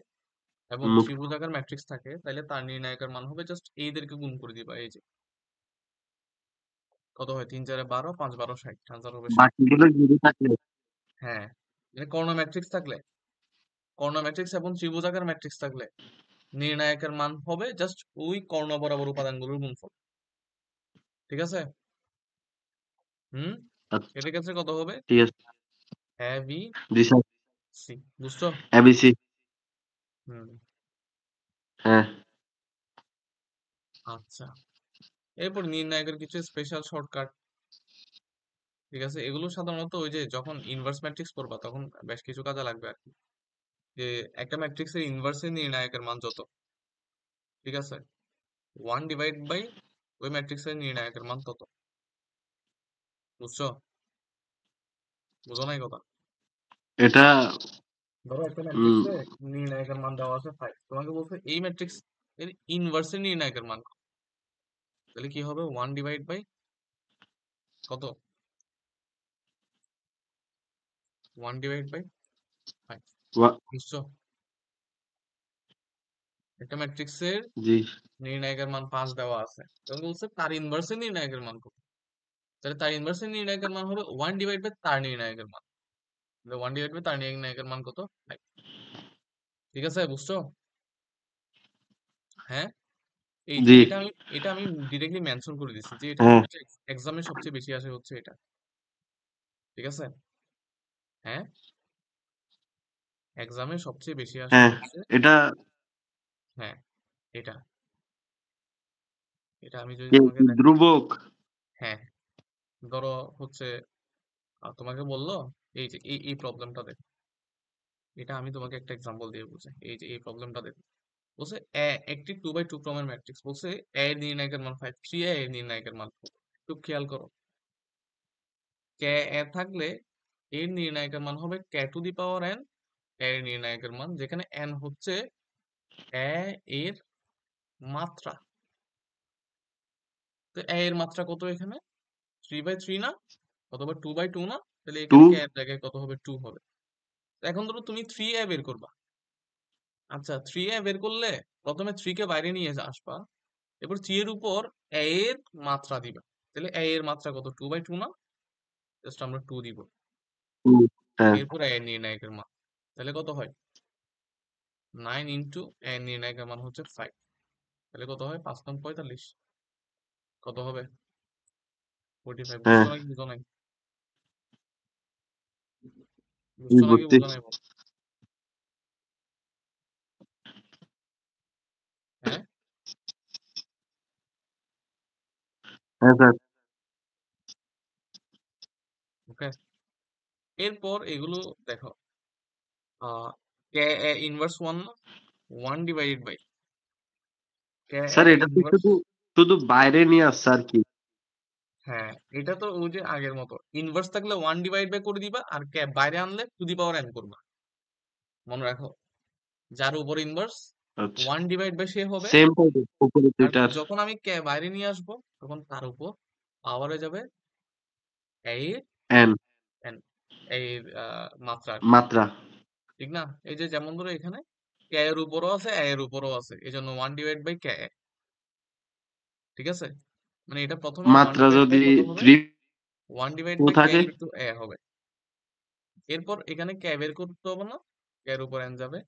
এবং মুখ ত্রিভুজাকার ম্যাট্রিক্স থাকে তাহলে তার নির্ণায়কের মান হবে জাস্ট এইদেরকে গুণ করে দিবা। এই যে কত হয়, 3 4 12, 5 12 60, আনসার হবে 60। বাকিগুলো যদি থাকলে হ্যাঁ, মানে কর্ণ ম্যাট্রিক্স থাকলে, কর্ণ ম্যাট্রিক্স এবং ত্রিভুজাকার ম্যাট্রিক্স থাকলে নির্ণায়কের মান হবে জাস্ট ওই কর্ণ বরাবর উপাদানগুলোর গুণফল। ঠিক আছে? হুম, আচ্ছা এটার ক্ষেত্রে কত হবে? ঠিক আছে। A B G sir. C. বুঝছো? এবিসি। হুম, হ্যাঁ আচ্ছা। এরপর নির্ণায়কের কিছু স্পেশাল শর্টকাট। ঠিক আছে, এগুলো সাধারণত ওই যে যখন ইনভার্স ম্যাট্রিক্স পড়বা তখন বেশ কিছু কাজে লাগবে আর কি। যে একটা ম্যাট্রিক্সের ইনভার্সের নির্ণায়কের মান যত, ঠিক আছে, 1/, ওই ম্যাট্রিক্সের নির্ণায়কের মান তত। বুঝছো? বুঝো নাই কথা? এটা ধরো একটা উম, ম্যাট্রিক্সে নির্ণায়কের মান দেওয়া আছে 5, তোমাকে বলছে এই ম্যাট্রিক্স এর ইনভার্সের নির্ণায়কের মান কত? তাহলে কি হবে? 1/, কত? 1/5। ওয়া- বুঝছো? একটা ম্যাট্রিক্সের জি নির্ণায়কের মান 5 দেওয়া আছে, তখন বলছে তার ইনভার্সের নির্ণায়কের মান কত? তাহলে তার ইনভার্সের নির্ণায়কের মান হবে 1/, তার নির্ণায়কের মান। 1/, তার নির্ণায়কের মান কত? 5। ঠিক আছে? বুঝছো? হ্যাঁ, এই যে জি এটা আমি ডিরেক্টলি মেনশন করে দিচ্ছি যে এটা হ্যাঁ এক্সামে সবচেয়ে বেশি আসে হচ্ছে এটা। ঠিক আছে? হ্যাঁ, এক্সামে সবচেয়ে বেশি আসে হ্যাঁ হচ্ছে, এটা হ্যাঁ, এটা এটা আমি যদি কি তোমাকে দেখাই। ধ্রুবক। হ্যাঁ, ধরো হচ্ছে তোমাকে বললো এই যে এই প্রবলেমটা দেখো, এটা আমি তোমাকে একটা এক্সাম্পল দিয়ে বুঝাই। এই যে এই প্রবলেমটা দেখো, বলছে একটি 2/2 ক্রমের ম্যাট্রিক্স, বলছে এ এর নির্ণায়কের মান 5, 3a এর নির্ণায়কের মান কত? একটু খেয়াল করো। কে এ থাকলে এর নির্ণায়কের মান হবে k⁴n, এর নির্ণায়কের মান, যেখানে n হচ্ছে এ এর মাত্রা। তো এ এর মাত্রা কত এখানে? 3/3 না, অথবা 2/2 না? তাহলে টু এখানে কে এর জায়গায় কত হবে? 2 হবে। তো এখন ধরো তুমি 3a বের করবা। আচ্ছা, 3a বের করলে প্রথমে 3 কে বাইরে নিয়ে আসবা, এরপর 3 এর উপর a এর মাত্রা দিবা। তাহলে a এর মাত্রা কত? 2/2 না? জাস্ট আমরা 2 দিব। টু হ্যাঁ এরপর a এর নির্ণায়কের মান, তাহলে কত হয়? 9 ইন্টু a এর নির্ণায়কের মান হচ্ছে 5। তাহলে কত হয়? 5 9 45। কত হবে? 45। হ্যাঁ বুঝছো নাকি বুঝো নাই? বুঝছো নাকি 32। বুঝো নাই বল? হ্যাঁ, হ্যাঁ স্যার। ওকে। এরপর এগুলো দেখো, কে এ ইনভার্স 1 না, 1/, কে এ স্যার এটা তো ইনভার্স। শুধু শুধু বাইরে নিয়ে আসছে আর কি। হ্যাঁ, এটা তো ওই যে আগের মতো ইনভার্স থাকলে 1/, করে দিবা, আর কে বাইরে আনলে টু দি পাওয়ার n করবা। মনে রাখো, যার উপর ইনভার্স আচ্ছা 1/, সে হবে। সেম উপরে আর দুইটার যখন আমি কে বাইরে নিয়ে আসবো তখন তার উপর পাওয়ার হয়ে যাবে এর এন n, এর মাত্রা আর কি। মাত্রা। ঠিক না? এই যে যেমন ধরো এখানে কে এর উপরও আছে, এর উপরও আছে, এই জন্য 1/, কে। ঠিক আছে? মানে এটা প্রথমে মাত্রা যদি কত হবে? 3 1/, থাকে। * a হবে। এরপর এখানে কে বের করতে হবে না, কে এর উপর n যাবে,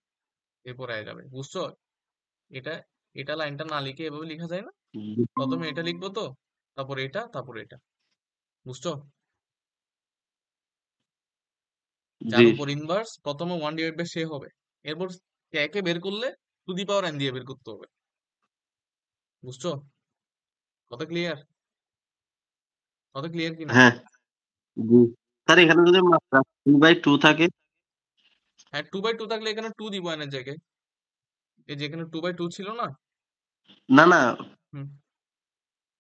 এরপর a যাবে। বুঝছো? এটা এটা লাইনটা না লিখে এভাবে লেখা যায় না? প্রথমে এটা লিখবো তো, তারপর এটা, তারপর এটা। বুঝছো? যার জি উপর ইনভার্স প্রথমে 1/, সে হবে। এরপর কে কে বের করলে টু দি পাওয়ার n দিয়ে বের করতে হবে। বুঝছো? কথা ক্লিয়ার? কথা ক্লিয়ার কিনা? হ্যাঁ জি স্যার। এখানে যদি মাত্রা 3/2 থাকে। হ্যাঁ, 2/2 থাকলে এখানে 2 দিব n এর জায়গায়। এই যে এখানে 2/2 ছিল না? না না হুম,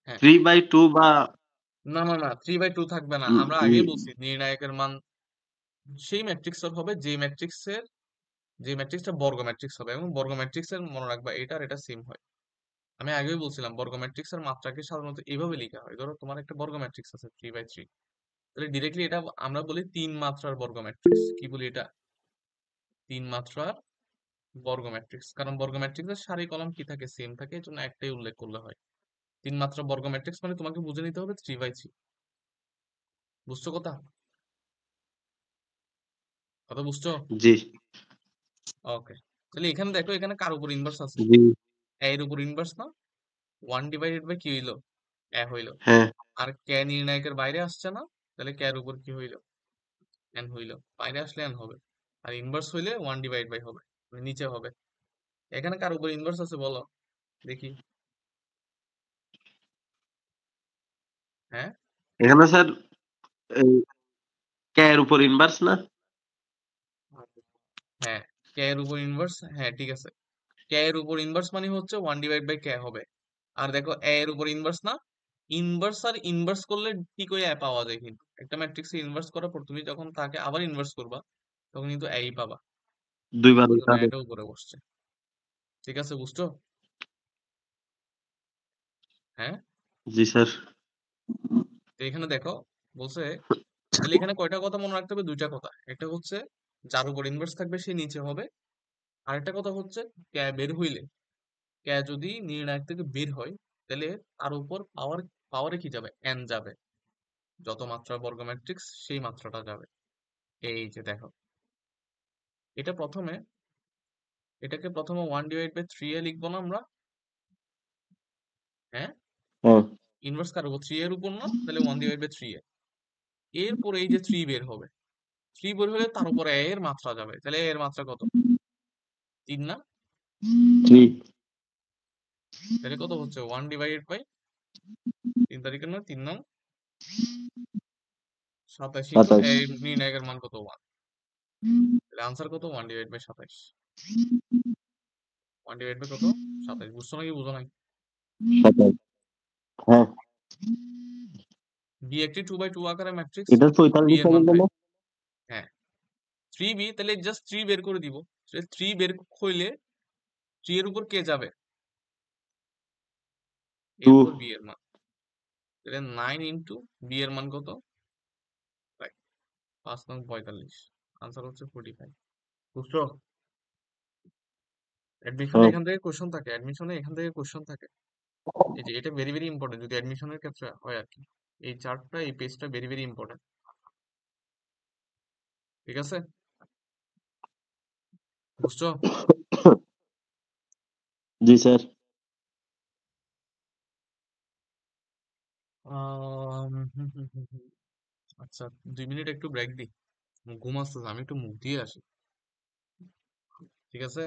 হ্যাঁ। 3/2 বা না না না, 3/2 থাকবে না, উম, আমরা আগেই উম, বলছি নির্ণায়কের মান সেই ম্যাট্রিক্সের হবে যে ম্যাট্রিক্সটা বর্গ ম্যাট্রিক্স হবে, এবং বর্গ ম্যাট্রিক্সের মনে রাখবা এটা আর এটা সেম হয়। আমি আগেই বলছিলাম বর্গ ম্যাট্রিক্সের মাত্রাকে সাধারণত এইভাবে লেখা হয়। ধরো তোমার একটা বর্গ ম্যাট্রিক্স আছে 3/3, তাহলে ডিরেক্টলি এটা আমরা বলি 3 মাত্রার বর্গ ম্যাট্রিক্স। কি বলি এটা? 3 মাত্রার বর্গ ম্যাট্রিক্স, কারণ বর্গ ম্যাট্রিক্সের সারি কলাম কি থাকে, সেম থাকে, এই জন্য একটাই উল্লেখ করলে হয়। 3 মাত্রা বর্গ ম্যাট্রিক্স মানে তোমাকে বুঝে নিতে হবে 3/3। বুঝছো কথা? কথা বুঝছো? জি ওকে। তাহলে এখানে দেখো, এখানে কার উপর ইনভার্স আছে? জি এ এর উপর ইনভার্স না? 1/বাই কি হইলো? এ হইলো। হ্যাঁ আর কে নির্ণায়কের বাইরে আসছে না, তাহলে কে এর উপর কি হইলো? এন হইলো। বাইরে আসলে এন হবে। আর ইনভার্স হইলে 1/বাই হবে, মানে নিচে হবে। এখানে কার উপর ইনভার্স আছে বলো দেখি। হ্যাঁ, এখানে স্যার এই কে এর উপর ইনভার্স না হ্যাঁ, কে এর উপর ইনভার্স, হ্যাঁ ঠিক আছে। কে এর উপর ইনভার্স মানে হচ্ছে 1/বাই কে হবে। আর দেখো এ এর উপর ইনভার্স না, ইনভার্স আর ইনভার্স করলে ঠিক ওই এ পাওয়া যায়, কিন্তু একটা ম্যাট্রিক্সে ইনভার্স করার পর তুমি যখন তাকে আবার ইনভার্স করবা, তখন কিন্তু এই পাবা। দুইবার এই জন্য উঠাবে এটা উপরে বসছে। ঠিক আছে, বুঝছো? হ্যাঁ। জি স্যার তো এখানে দেখো, বলছে, তাহলে এখানে কয়টা কথা মনে রাখতে হবে? দুইটা কথা। একটা হচ্ছে যার উপর ইনভার্স থাকবে সে নিচে হবে। আরেকটা কথা হচ্ছে ক্যা বের হইলে, ক্যা যদি নির্ণায়ক থেকে বের হয়, তাহলে তার উপর পাওয়ারে কি যাবে? এন যাবে। যত মাত্রা বর্গ ম্যাট্রিক্স সেই মাত্রাটা যাবে। এই যে দেখো, এটা প্রথমে, এটাকে প্রথমে 1/3 এ লিখবো না আমরা? হ্যাঁ, হ্যাঁ ইনভার্স কার উপর? 3 এর উপর না? তাহলে 1/3 এ। এরপর এই যে 3 বের হবে, 3 বের হলে তার উপর এ এর মাত্রা যাবে, তাহলে এ এর মাত্রা কত? 3 না? থ্রি তাহলে কত হচ্ছে? 1/বাই 3 তারিখের নয়, 3 নং 27 ইন্টু সাতাশ এই নির্ণায়কের মান কত? 1। তাহলে আনসার কত? 1/27। 1/বাই কত? 27। বুঝছো নাকি বুঝো নাই? সাতাশ হ্যাঁ বি একটি 2/2 আকারের ম্যাট্রিক্স। এটা বি 44 এর হবে মান কেন 5। হ্যাঁ, 3b, তাহলে জাস্ট 3 বের করে দিব। 3 বের হইলে 3 এর উপর কে যাবে? টু এরপর বি এর মান। তাহলে 9 ইন্টু বি এর মান কত? 5 নং 45। আনসার হচ্ছে 45। বুঝছো? অ্যাডমিশনে হ্যাঁ এখান থেকে কোশ্চেন থাকে, অ্যাডমিশনে এখান থেকে কোশ্চেন থাকে। এই যে এটা ভেরি ভেরি ইম্পর্টেন্ট যদি অ্যাডমিশনের ক্ষেত্রে হয় আর কি। এই চার্টটা, এই পেজটা ভেরি ভেরি ইম্পর্টেন্ট। ঠিক আছে, বুঝছো? জি স্যার আচ্ছা, 2 মিনিট একটু ব্রেক দিই। ঘুম আসতেছে, আমি একটু মুখ দিয়ে আসি। ঠিক আছে,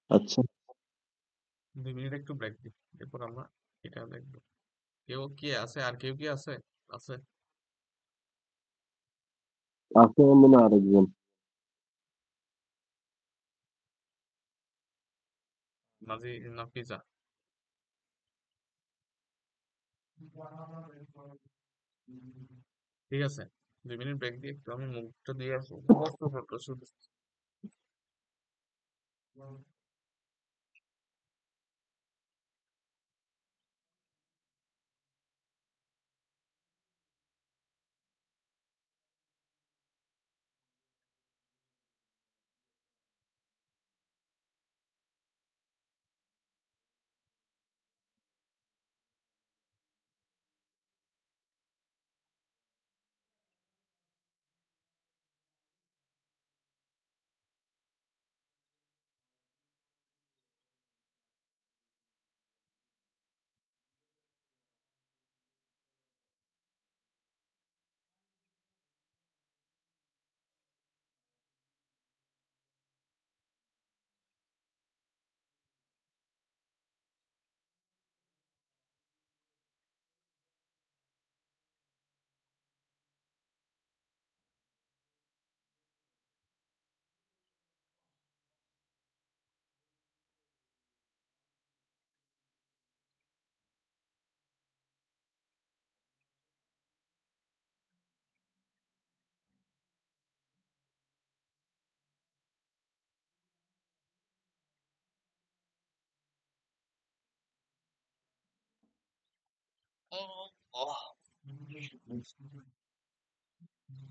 আচ্ছা 2 মিনিট একটু ব্রেক দিই, এরপর আমরা এটা দেখবো। কেউ কি আছে? আর কেউ কি আছে? আছে? আছে মনে হয় আরেকজন নাজি, নাফিজা? ঠিক আছে, 2 মিনিট ব্রেক দিয়ে একটু আমি মুখটা দিয়ে আসবো। ঘুম আসতেছে প্রচুর।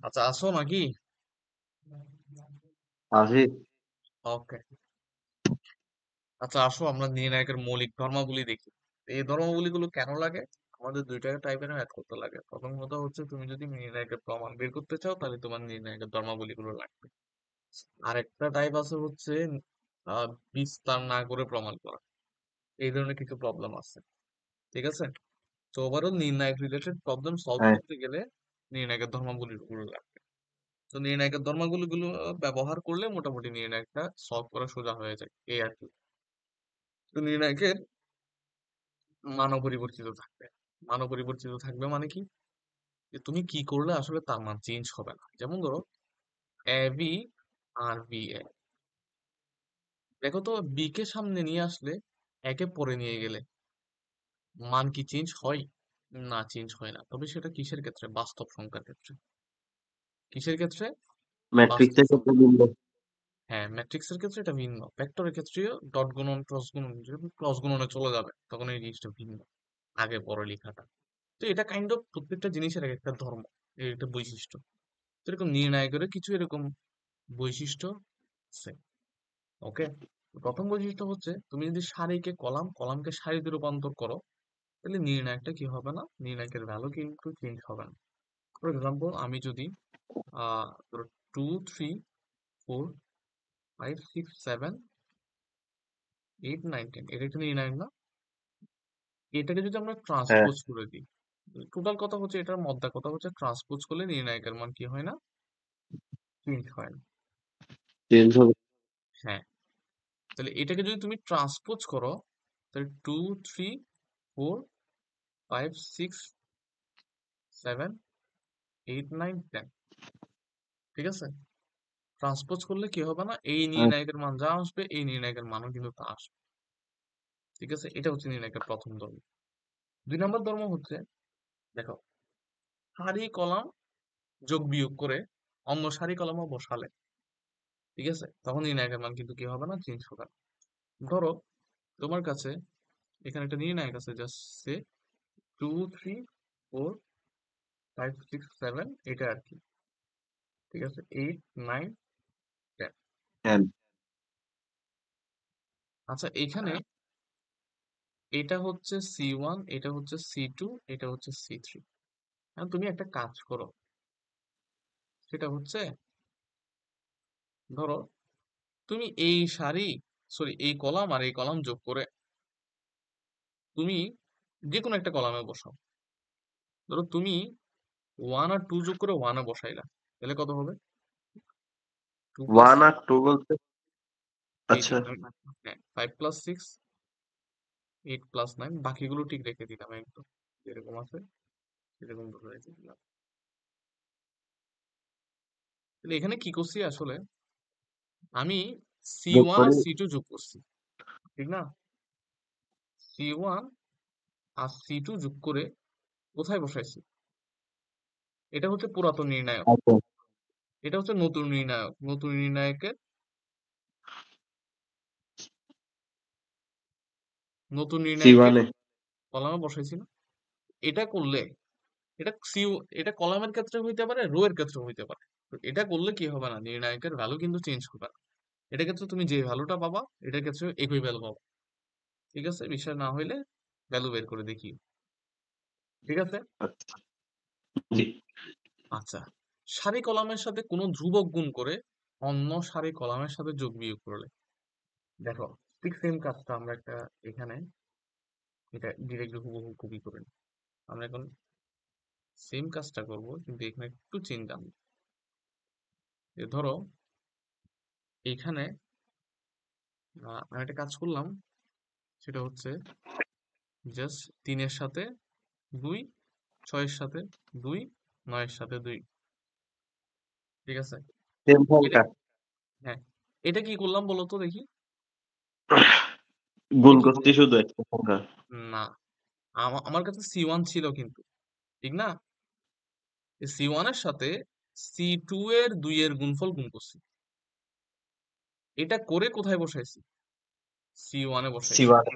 আচ্ছা, আসো নাকি? আসি। ওকে, আচ্ছা আসো আমরা নির্ণায়কের মৌলিক ধর্মাবলী দেখি। এই ধর্মাবলীগুলো কেন লাগে? আমাদের দুইটা টাইপের অ্যাড করতে লাগে। প্রথম কথা হচ্ছে তুমি যদি নির্ণায়কের প্রমাণ বের করতে চাও তাহলে তোমার নির্ণায়কের ধর্মাবলীগুলো লাগবে। আরেকটা টাইপ আছে হচ্ছে আহ বিস্তার না করে প্রমাণ করা। এই ধরনের কিছু প্রবলেম আছে, ঠিক আছে? তো ওভারঅল নির্ণায়ক রিলেটেড প্রবলেম সলভ হ্যাঁ, করতে গেলে নির্ণায়কের ধর্মাবলীগুলো লাগবে। তো নির্ণায়কের ধর্মাবলীগুলো ব্যবহার করলে মোটামুটি নির্ণায়কটা সলভ করা সোজা হয়ে যায়, এই আর কি। তো নির্ণায়কের মান অপরিবর্তিত থাকবে। মান অপরিবর্তিত থাকবে মানে কি? যে তুমি কি করলে আসলে তার মান চেঞ্জ হবে না। যেমন ধরো A B R B A, দেখো তো বি কে সামনে নিয়ে আসলে একে পরে নিয়ে গেলে মান কি চেঞ্জ হয়? না, চেঞ্জ হয় না। তবে সেটা কিসের ক্ষেত্রে? বাস্তব সংখ্যার ক্ষেত্রে। কিসের ক্ষেত্রে? বাস্তব ম্যাট্রিক্সের ক্ষেত্রে সংখ্যা। ভিন্ন। হ্যাঁ, ম্যাট্রিক্সের ক্ষেত্রে এটা ভিন্ন, ভেক্টরের ক্ষেত্রেও ডট গুণন ক্রস গুণন, যখন ক্রস গুণনে চলে যাবে তখন এই জিনিসটা ভিন্ন, আগে পরে লেখাটা। তো এটা কাইন্ড অফ প্রত্যেকটা জিনিসের এক একটা ধর্ম, এর একটা বৈশিষ্ট্য। তো এরকম নির্ণায়কেরও কিছু এরকম বৈশিষ্ট্য আছে। ওকে, প্রথম বৈশিষ্ট্য হচ্ছে তুমি যদি সারিকে কলাম, কলামকে সারিতে রূপান্তর করো, তাহলে নির্ণায়কটা কি হবে না, নির্ণায়কের ভ্যালু কিন্তু চেঞ্জ হবে না। ফর এক্সাম্পল আমি যদি ধরো 2 3 4 5 6 7 8 9 10, এটা একটা নির্ণায়ক না? এটাকে যদি আমরা হ্যাঁ, ট্রান্সপোজ করে দিই, টোটাল কথা হচ্ছে, এটার মধ্যে কথা হচ্ছে ট্রান্সপোজ করলে নির্ণায়কের মান কি হয় না, চেঞ্জ হয় না। চেঞ্জ হবে। হ্যাঁ, তাহলে এটাকে যদি তুমি ট্রান্সপোজ করো, তাহলে 2 3 4 5 6 7 8 9 10, ঠিক আছে? ট্রান্সপোজ করলে কি হবে না, এই হ্যাঁ, নির্ণায়কের মান যা আসবে এই নির্ণায়কের মানও কিন্তু তা আসবে। ঠিক আছে, এটা হচ্ছে নির্ণায়কের প্রথম ধর্ম। 2 নম্বর ধর্ম হচ্ছে, দেখো, সারি কলাম যোগ বিয়োগ করে অন্য সারি কলামও বসালে, ঠিক আছে, তখন নির্ণায়কের মান কিন্তু কি হবে না, চেঞ্জ হবে না। ধরো তোমার কাছে এখানে একটা নির্ণায়ক আছে, জাস্ট সে 2 3 4 5 6 7, এটা আর কি, ঠিক আছে, 8 9 10। হ্যাঁ। আচ্ছা, এখানে এটা হচ্ছে C1, এটা হচ্ছে C2, এটা হচ্ছে C3। এখন তুমি একটা কাজ করো, সেটা হচ্ছে ধরো তুমি এই সারি, সরি এই কলাম আর এই কলাম যোগ করে তুমি যে কোনো একটা কলামে বসাও। ধরো তুমি 1 আর 2 যোগ করে 1-এ বসাইলা, তাহলে কত হবে? 2 প্লাস, 1 আর 2 বলতে? এই যে আচ্ছা। হ্যাঁ, 5 + 6 8 + 9, বাকিগুলো ঠিক রেখে দিলাম একদম যেরকম আছে সেরকম ধরে রেখে দিলাম। তাহলে এখানে কি করছি আসলে, আমি যোগ C1 আর করে C2 যোগ করছি, ঠিক না? C1 আর C2 যোগ করে কোথায় বসাইছি? এটা হচ্ছে পুরাতন নির্ণায়ক, আচ্ছা, এটা হচ্ছে নতুন নির্ণায়ক। নতুন নির্ণায়কের, নতুন নির্ণায়কের C1 এ। কলামে বসাইছি না? এটা করলে এটা সিউ, এটা কলামের ক্ষেত্রে হইতে পারে, রো এর ক্ষেত্রে হইতে পারে। তো এটা করলে কি হবে না, নির্ণায়কের ভ্যালু কিন্তু চেঞ্জ হবে না। এটা ক্ষেত্রে তুমি যে ভ্যালুটা পাবা এটার ক্ষেত্রে একই ভ্যালু পাবা। ঠিক আছে, বিশ্বাস না হইলে ভ্যালু বের করে দেখি, ঠিক আছে? আচ্ছা, জি। আচ্ছা, সারি কলামের সাথে কোনো ধ্রুবক গুণ করে অন্য সারি কলামের সাথে যোগ বিয়োগ করলে, দেখো ঠিক সেম কাজটা আমরা একটা এখানে এটা ডিরেক্টলি হুবহু কপি করে নিই। আমরা এখন সেম কাজটা করব, কিন্তু এখানে একটু চেঞ্জ আনবো। যে ধরো এখানে আমি একটা কাজ করলাম, সেটা হচ্ছে জাস্ট 3-এর সাথে 2, 6-এর সাথে 2, 9-এর সাথে 2, ঠিক আছে? সেম এটা, সংখ্যা হ্যাঁ, এটা কি করলাম বলো তো দেখি, এটা গুণ কি করছি করলাম? শুধু একটা সংখ্যা। না, আমার কাছে C1 ছিল কিন্তু, ঠিক না? C1 এর সাথে C2 এর 2 এর গুণফল গুণ করছি। এটা করে কোথায় বসাইছি? C1 এ বসাইছি। C1 এ।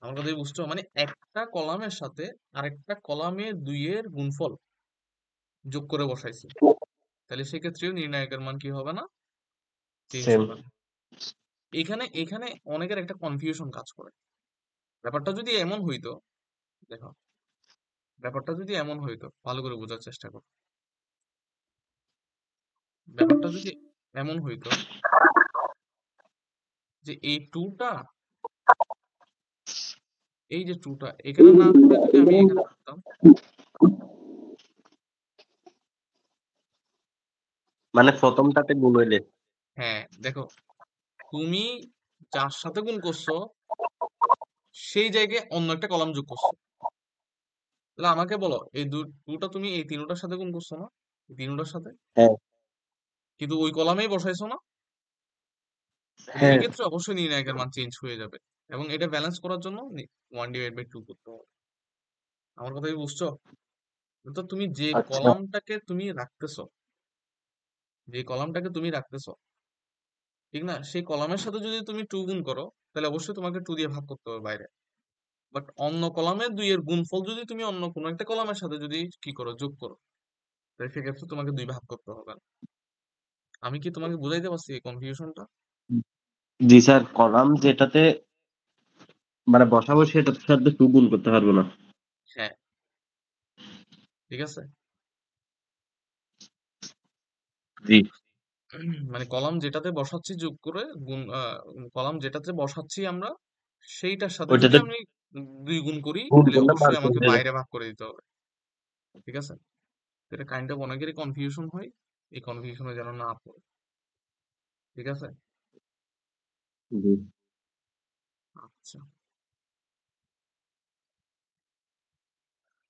আমার কথা কি বুঝছো? মানে একটা কলামের সাথে আরেকটা কলামের 2 এর গুণফল যোগ করে বসাইছি, তাহলে সেক্ষেত্রেও নির্ণায়কের মান কি হবে না, চেঞ্জ সেম। হবে না। এখানে এখানে অনেকের একটা কনফিউশন কাজ করে। ব্যাপারটা যদি এমন হইতো, দেখো, ব্যাপারটা যদি এমন হইতো, ভালো করে বোঝার চেষ্টা করো। ব্যাপারটা যদি এমন হইতো যে এই টুটা, এই যে টুটা এখানে না করে যদি আমি এখানে করতাম। মানে প্রথমটাতে গুণ হইলে। হ্যাঁ, দেখো, তুমি যার সাথে গুণ করছো সেই জায়গায় অন্য একটা কলাম যোগ করছো। তাহলে আমাকে বলো, এই টুটা তুমি এই তিনটার সাথে গুণ করছো না, এই তিনটার সাথে, হ্যাঁ কিন্তু ওই কলামেই বসাইছো না। তাহলে এই হ্যাঁ। ক্ষেত্রে অবশ্যই নির্ণায়কের মান চেঞ্জ হয়ে যাবে, এবং এটা ব্যালেন্স করার জন্য 1/2 করতে হবে। আমার কথা কি বুঝছো? তো তুমি যে আচ্ছা কলামটাকে তুমি রাখতেছো, যে কলামটাকে তুমি রাখতেছো, ঠিক না, সেই কলামের সাথে যদি তুমি 2 গুণ করো, তাহলে অবশ্যই তোমাকে 2 দিয়ে ভাগ করতে হবে বাইরে। বাট অন্য কলামের 2 এর গুণফল যদি তুমি অন্য কোনো একটা কলামের সাথে যদি কি করো, যোগ করো, তাহলে সেক্ষেত্রে তোমাকে 2 ভাগ করতে হবে না। আমি কি তোমাকে বুঝাইতে পারছি এই কনফিউশনটা? জি স্যার, কলাম যেটাতে মানে বসাবো সেটার সাথে টু গুণ করতে পারবো না। হ্যাঁ, ঠিক আছে। জি। মানে কলাম যেটাতে বসাচ্ছি যোগ করে গুণ, কলাম যেটাতে বসাচ্ছি আমরা, সেইটার সাথে যদি ওইটাতে আমি 2 গুণ করি, গুণ তাহলে করলে মান অবশ্যই চেঞ্জ আমাকে হয়ে যাবে। বাইরে ভাগ করে দিতে হবে। ঠিক আছে? তো এটা কাইন্ড অফ অনেকেরই কনফিউশন হয়, এই কনফিউশনে যেন না পড়ে। ঠিক আছে? জি। আচ্ছা।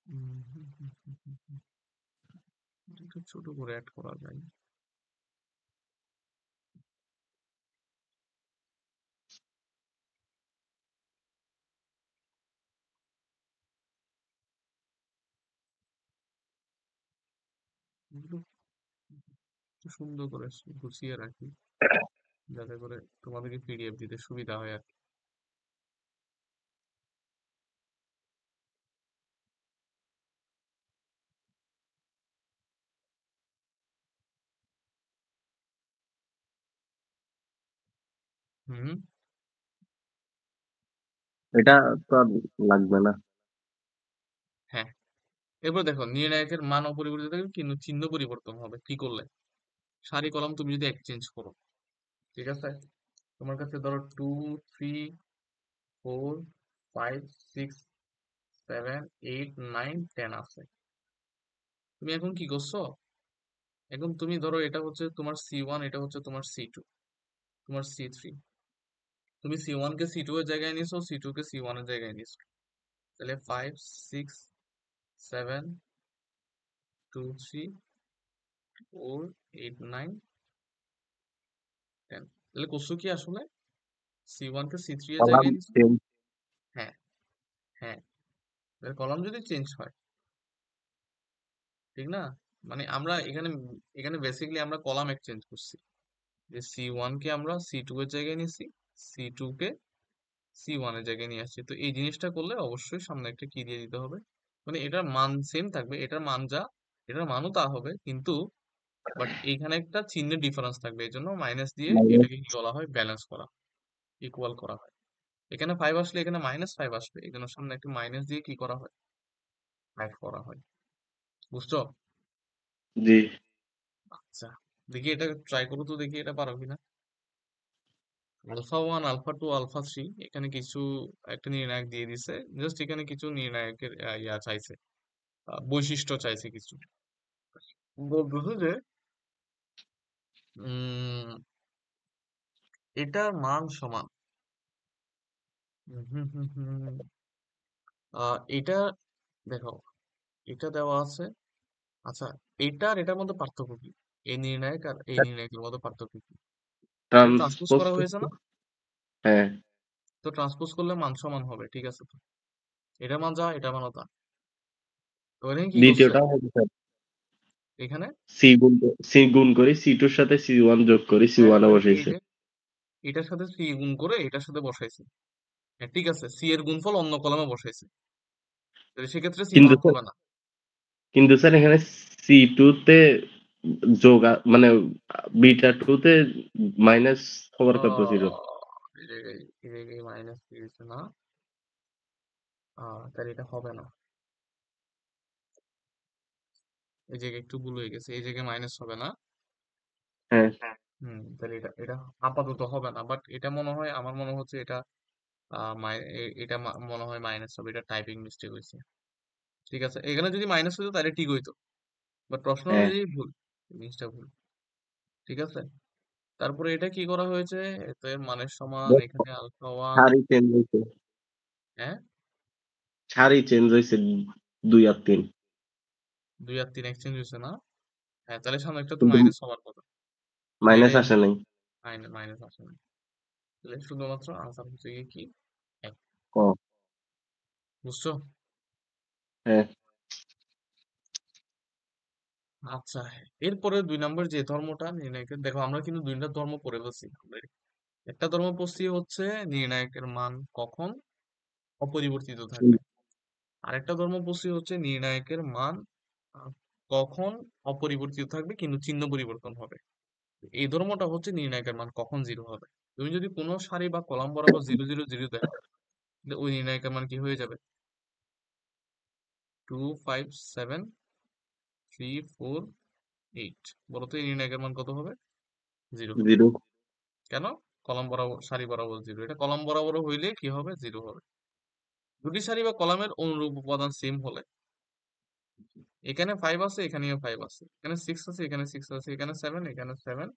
হুম, হুম, হুম, হুম, হুম, হুম। এটা একটু ছোট করে অ্যাড করা যায়। এগুলো একটু সুন্দর করে গুছিয়ে রাখি, যাতে করে তোমাদেরকে পিডিএফ দিতে সুবিধা হয় আর কি। হুম। এটা তো আর লাগবে না। হ্যাঁ, এরপর দেখো, নির্ণায়কের মান অপরিবর্তিত থাকবে কিন্তু চিহ্ন পরিবর্তন হবে কি করলে? সারি কলাম তুমি যদি এক্সচেঞ্জ করো, ঠিক আছে? তোমার কাছে ধরো 2, 3, 4, 5, 6, 7, 8, 9, 10 আছে। তুমি এখন কি করছো? এখন তুমি ধরো এটা হচ্ছে তোমার C1, এটা হচ্ছে তোমার C2, তোমার C3। তুমি C1 কে C2 এর জায়গায় নিছো, C2 কে C1 এর জায়গায় নিছো। তাহলে 5, 6, 7, 2, 3, 4, 8, 9, 10। তাহলে করছো কি আসলে? C1 কে C3 এর কলাম জায়গায় নিছো। চেঞ্জ। হ্যাঁ, হ্যাঁ। কলাম যদি চেঞ্জ হয়, ঠিক না, মানে আমরা এখানে, এখানে বেসিক্যালি আমরা কলাম এক্সচেঞ্জ করছি। যে C1 কে আমরা C2 এর জায়গায় নিছি, C2 কে C1 এর জায়গায় নিয়ে আসছি। তো এই জিনিসটা করলে অবশ্যই সামনে একটা কি দিয়ে দিতে হবে, মানে এটার মান সেম থাকবে, এটার মান যা, এটার মানও তা হবে, কিন্তু বাট এইখানে একটা চিহ্নের ডিফারেন্স থাকবে, এই জন্য মাইনাস দিয়ে এটাকে কি বলা হয়, ব্যালেন্স করা, ইকুয়াল করা হয়। এখানে 5 আসলে এখানে -5 আসবে, এই জন্য সামনে একটা মাইনাস দিয়ে কি করা হয়, 5 করা হয়। বুঝছো? জি। আচ্ছা, দেখি এটা ট্রাই করো তো, দেখি এটা পারো কিনা। আলফা 1, আলফা 2, আলফা 3, এখানে কিছু একটা নির্ণায়ক দিয়ে দিছে, জাস্ট এখানে কিছু নির্ণায়কের ইয়া চাইছে, বৈশিষ্ট্য চাইছে কিছু। বলতেছে যে উম এটার মান সমান, হুম, হুম, হুম, এটা দেখো, এটা দেওয়া আছে। আচ্ছা, এটা আর এটার মধ্যে পার্থক্য কি? এই নির্ণায়ক আর এই নির্ণায়কের মধ্যে পার্থক্য কি? এটা ট্রান্সপোজ ট্রান্সপোজ করা হয়েছে করতে। না? হ্যাঁ। তো ট্রান্সপোজ করলে মান সমান হবে, ঠিক আছে তো? এটা মান যা, এটা মানও তা। তো এখানে কি করছে? দ্বিতীয়টা হবে স্যার, এখানে, সি গুণ করি, সি টুর সাথে C1 যোগ করি, হ্যাঁ, C1 এ মানে এই বসাইছে। যে এটার সাথে সি গুণ করে এটার সাথে বসাইছে, হ্যাঁ, ঠিক আছে, সি এর গুণফল অন্য কলামে বসাইছে, তাহলে সেক্ষেত্রে চিহ্ন কিন্তু স্যার হবে না। এখানে C2 তে মানে β2 তে মাইনাস হওয়ার কথা ছিল। এই জায়গায় মাইনাস দিয়েছে না, তাহলে এটা হবে না। এই জায়গায় একটু ভুল হয়ে গেছে, এই জায়গায় মাইনাস হবে না। হ্যাঁ, তাহলে এটা এটা আপাতত হবে না, বাট এটা মনে হয়, আমার মনে হচ্ছে এটা এটা মনে হয় মাইনাস হবে, এটা টাইপিং মিস্টেক হয়েছে। ঠিক আছে, এখানে যদি মাইনাস হতো তাহলে ঠিক হইতো, বাট প্রশ্ন হ্যাঁ। অনুযায়ী ভুল, জিনিসটা ভুল। ঠিক আছে, তারপরে এটা কি করা হয়েছে, এত এর মানের সমান বাট এখানে আলফা ওয়ান। সারি চেঞ্জ হয়েছে। হ্যাঁ, সারি চেঞ্জ হয়েছে 2 আর 3, 2 আর 3 এক্সচেঞ্জ হয়েছে না। হ্যাঁ, তাহলে সামনে একটা তো কিন্তু মাইনাস হওয়ার কথা, তাহলে মাইনাস এটাই আসে নাই। মাইনাস আসে না। তাহলে শুধুমাত্র আনসার হচ্ছে গিয়ে কি, এক। ক। বুঝছো? হ্যাঁ। আচ্ছা, এরপরে 2 নম্বর যে ধর্মটা নির্ণায়কের, দেখো আমরা কিন্তু 2টা ধর্ম পড়ে ফেলছি already। একটা ধর্ম পড়ছি হচ্ছে নির্ণায়কের মান কখন অপরিবর্তিত থাকবে, আরেকটা ধর্ম পড়ছি হচ্ছে নির্ণায়কের মান আহ, কখন অপরিবর্তিত থাকবে কিন্তু চিহ্ন পরিবর্তন হবে। এই ধর্মটা হচ্ছে নির্ণায়কের মান কখন জিরো হবে। তুমি যদি কোনো সারি বা কলাম বরাবর 0 0 0 দেখো, তাহলে ওই নির্ণায়কের মান কি হয়ে যাবে, 2 5 7 3 4 8। বলো তো এই নির্ণায়কের মান কত হবে? জিরো হবে। 0। কেন? কলাম বরাবর সারি বরাবর জিরো, এটা কলাম বরাবর হইলে কি হবে, জিরো হবে। দুটি সারি বা কলামের অনুরূপ উপাদান সেম হলে, এখানে 5 আছে, এখানেও 5 আছে, এখানে 6 আছে, এখানে 6 আছে, এখানে 7, এখানে 7,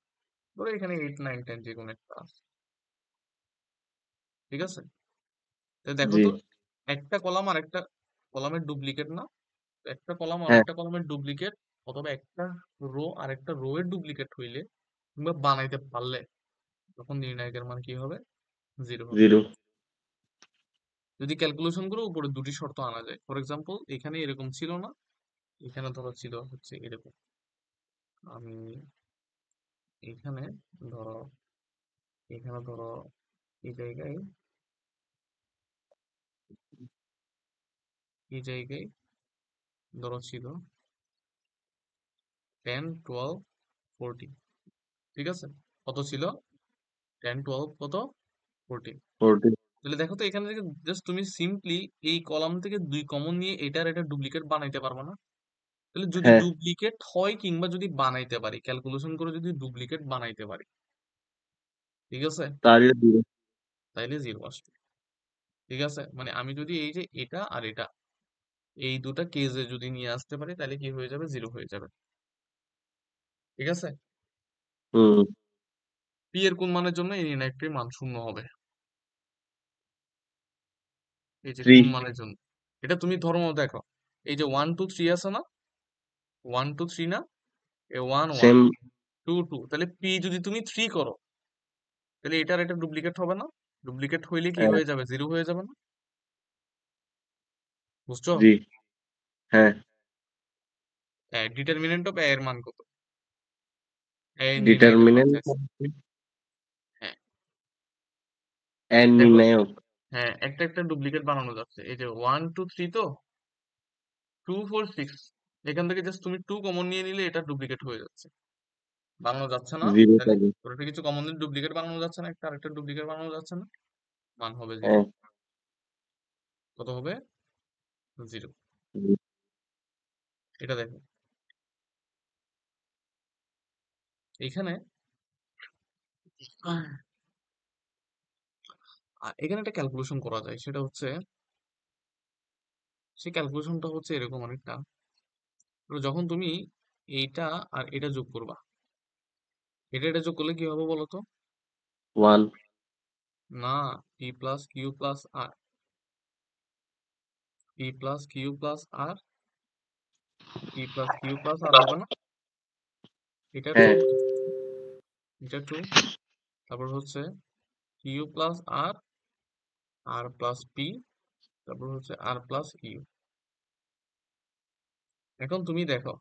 ধরো এখানে 8 9 10 যে কোনো একটা আছে। ঠিক আছে, তাই দেখো জি। তো, একটা কলাম আর একটা কলামের ডুপ্লিকেট না, তো একটা কলাম আর হ্যাঁ। একটা কলামের ডুপ্লিকেট, অথবা একটা রো আর একটা রো এর ডুপ্লিকেট হইলে কিংবা বানাইতে পারলে, তখন নির্ণায়কের মান কি হবে, জিরো হবে। 0। যদি ক্যালকুলেশন করে উপরে দুটি শর্ত আনা যায়, ফর এক্সাম্পল এখানে এরকম ছিল না, এখানে ধরো ছিল হচ্ছে এরকম, আমি এখানে ধরো, এখানে ধরো এই জায়গায়, এই জায়গায় ধরো ছিল 10 12 14। ঠিক আছে, কত ছিল, 10 12 কত, 14। 14। তাহলে দেখো তো এখানে থেকে জাস্ট তুমি সিম্পলি এই কলাম থেকে 2 কমন নিয়ে এটার এটা ডুপ্লিকেট বানাইতে পারবে না? তাহলে যদি হ্যাঁ, ডুপ্লিকেট হয় কিংবা যদি বানাইতে পারি, ক্যালকুলেশন করে যদি ডুপ্লিকেট বানাইতে পারি, ঠিক আছে, তাহলে 0। তাইলে জিরো আসবে। ঠিক আছে, মানে আমি যদি এই যে এটা আর এটা, এই দুটা কেজে যদি নিয়ে আসতে পারি, তাহলে কি হয়ে যাবে, জিরো হয়ে যাবে। ঠিক আছে, হুম। পি এর কোন মানের জন্য এই নির্ণায়কটির মান শূন্য হবে, এই যে কোন 3। মানের জন্য, এটা তুমি ধর্ম দেখো, এই যে 1 2 3 আছে না, 1 2 3 না, এ 1 1 সেম। 2 2, তাহলে পি যদি তুমি 3 করো, তাহলে এটার এটা ডুপ্লিকেট হবে না? ডুপ্লিকেট হইলে কি হ্যাঁ। হয়ে যাবে, জিরো হয়ে যাবে না? বুঝছো? জি। হ্যাঁ। ডিটারমিনেন্ট অফ এর মান কত, এই নির্ণায়কের মান ডিটারমিনেন্ট চাইছে। হ্যাঁ, এর দেখো, নির্ণায়ক। হ্যাঁ একটা একটা ডুপ্লিকেট বানানো যাচ্ছে, এই যে 1 2 3, তো 2 4 6, এখান থেকে জাস্ট তুমি 2 কমন নিয়ে নিলে এটা ডুপ্লিকেট হয়ে যাচ্ছে, বানানো যাচ্ছে না। 0 তাহলে থাকে। ওটা কিছু কমন নিয়ে ডুপ্লিকেট বানানো যাচ্ছে না, একটা আরেকটা ডুপ্লিকেট বানানো যাচ্ছে না, মান হবে জিরো। হ্যাঁ। কত হবে, জিরো। জি। এটা দেখো, এখানে এখানে একটা ক্যালকুলেশন করা যায়, সেটা হচ্ছে, সেই ক্যালকুলেশনটা হচ্ছে এরকম অনেকটা, তো যখন তুমি এইটা আর এটা যোগ করবা, এটা এটা যোগ করলে কি হবে বলো তো? 1। না, পি প্লাস কিউ প্লাস আর, পি প্লাস কিউ প্লাস আর, পি প্লাস কিউ প্লাস আর হবে না, এটা টু, হ্যাঁ। এটা টু, তারপর হচ্ছে কিউ প্লাস আর, আর প্লাস পি, তারপর হচ্ছে আর প্লাস কিউ। এখন তুমি দেখো,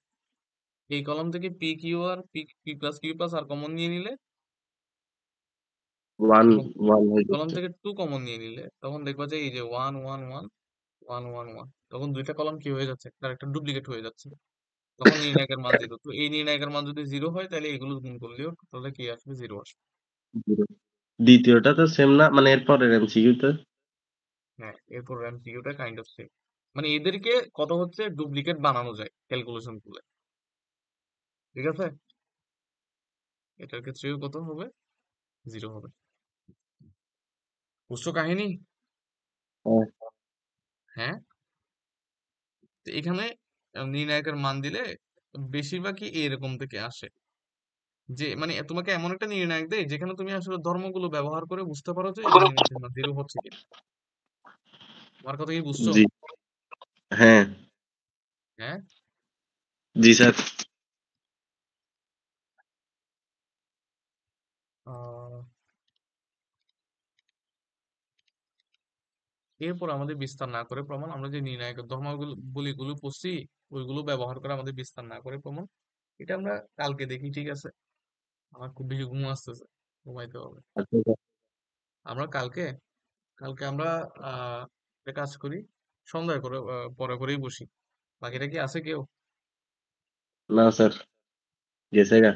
এই কলাম থেকে P Q R P P plus Q plus R common নিয়ে নিলে, ওয়ান এবং ওয়ান হয়ে কলাম যাচ্ছে। থেকে 2 কমন নিয়ে নিলে তখন দেখবা যে এই যে 1 1 1 1 1 1 তখন দুইটা কলাম কি হয়ে যাচ্ছে, তার একটা ডুপ্লিকেট হয়ে যাচ্ছে। তখন নির্ণায়কের মান 0। তো এই নির্ণায়কের মান যদি 0 হয় তাহলে এগুলো গুণ করলেও তাহলে কি আসবে, 0 আসবে। জিরো। দ্বিতীয়টা তো সেম না, মানে এরপরের এমসিকিউতে। হ্যাঁ, এরপর এমসিকিউটা কাইন্ড অফ সেম। মানে এদেরকে কত হচ্ছে ডুপ্লিকেট বানানো যায় ক্যালকুলেশন করলে, ঠিক আছে? এটার ক্ষেত্রেও কত হবে, 0 হবে। বুঝছো কাহিনী? হ্যাঁ, হ্যাঁ। তো এখানে নির্ণায়কের মান দিলে বেশিরভাগই এরকম থেকে আসে, যে মানে তোমাকে এমন একটা নির্ণায়ক দেয় যেখানে তুমি আসলে ধর্মগুলো ব্যবহার করে বুঝতে পারো যে এই নির্ণায়কের মান 0 হচ্ছে কিনা। আমার কথা কি বুঝছো? জি, হ্যাঁ, হ্যাঁ। জি স্যার। আহ, এরপর আমাদের বিস্তার না করে প্রমাণ, আমরা যে নির্ণায়কের ধর্মগুলো বলিগুলো পড়ছি ওইগুলো ব্যবহার করে আমাদের বিস্তার না করে প্রমাণ, এটা আমরা কালকে দেখি, ঠিক আছে? আমার খুব বেশি ঘুম আসতেছে, ঘুমাইতে হবে। আচ্ছা স্যার। আমরা কালকে কালকে আমরা একটা কাজ করি, সন্ধ্যায় করে পরে করেই বসি। বাকিটা কি আছে কেউ? না স্যার, গেছে গা।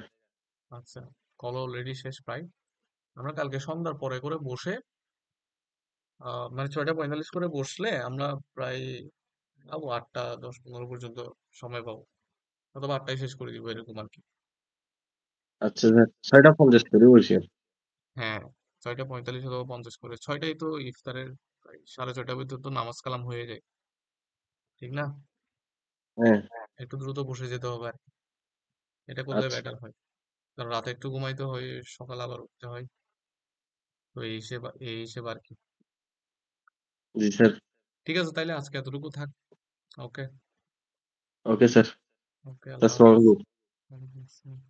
আচ্ছা, কল অলরেডি শেষ প্রায়। আমরা কালকে সন্ধ্যার পরে করে বসে মানে 6:45 করে বসলে আমরা প্রায় যাবো 8:10-15 পর্যন্ত সময় পাবো, অথবা 8টায় শেষ করে দিব এরকম আর কি। আচ্ছা স্যার, 6:50 করে বসি। হ্যাঁ, 6:45 অথবা 50 করে, 6টায় তো ইফতারের, প্রায় 6:30 ভিতর তো নামাজ কালাম হয়ে যায়, ঠিক না? হ্যাঁ। একটু দ্রুত বসে যেতে হবে আর কি। এটা করলে আচ্ছা। বেটার হয়, কারণ রাতে একটু ঘুমাইতে হয়, সকালে আবার উঠতে হয়। তো এই হিসেব আর কি। জি স্যার। ঠিক আছে, তাইলে আজকে এতটুকু থাক। ওকে। Okay sir. ওকে, আল্লাহ আসসালামু হাফেজ। আলাইকুম। ওয়ালাইকুম আসসালাম।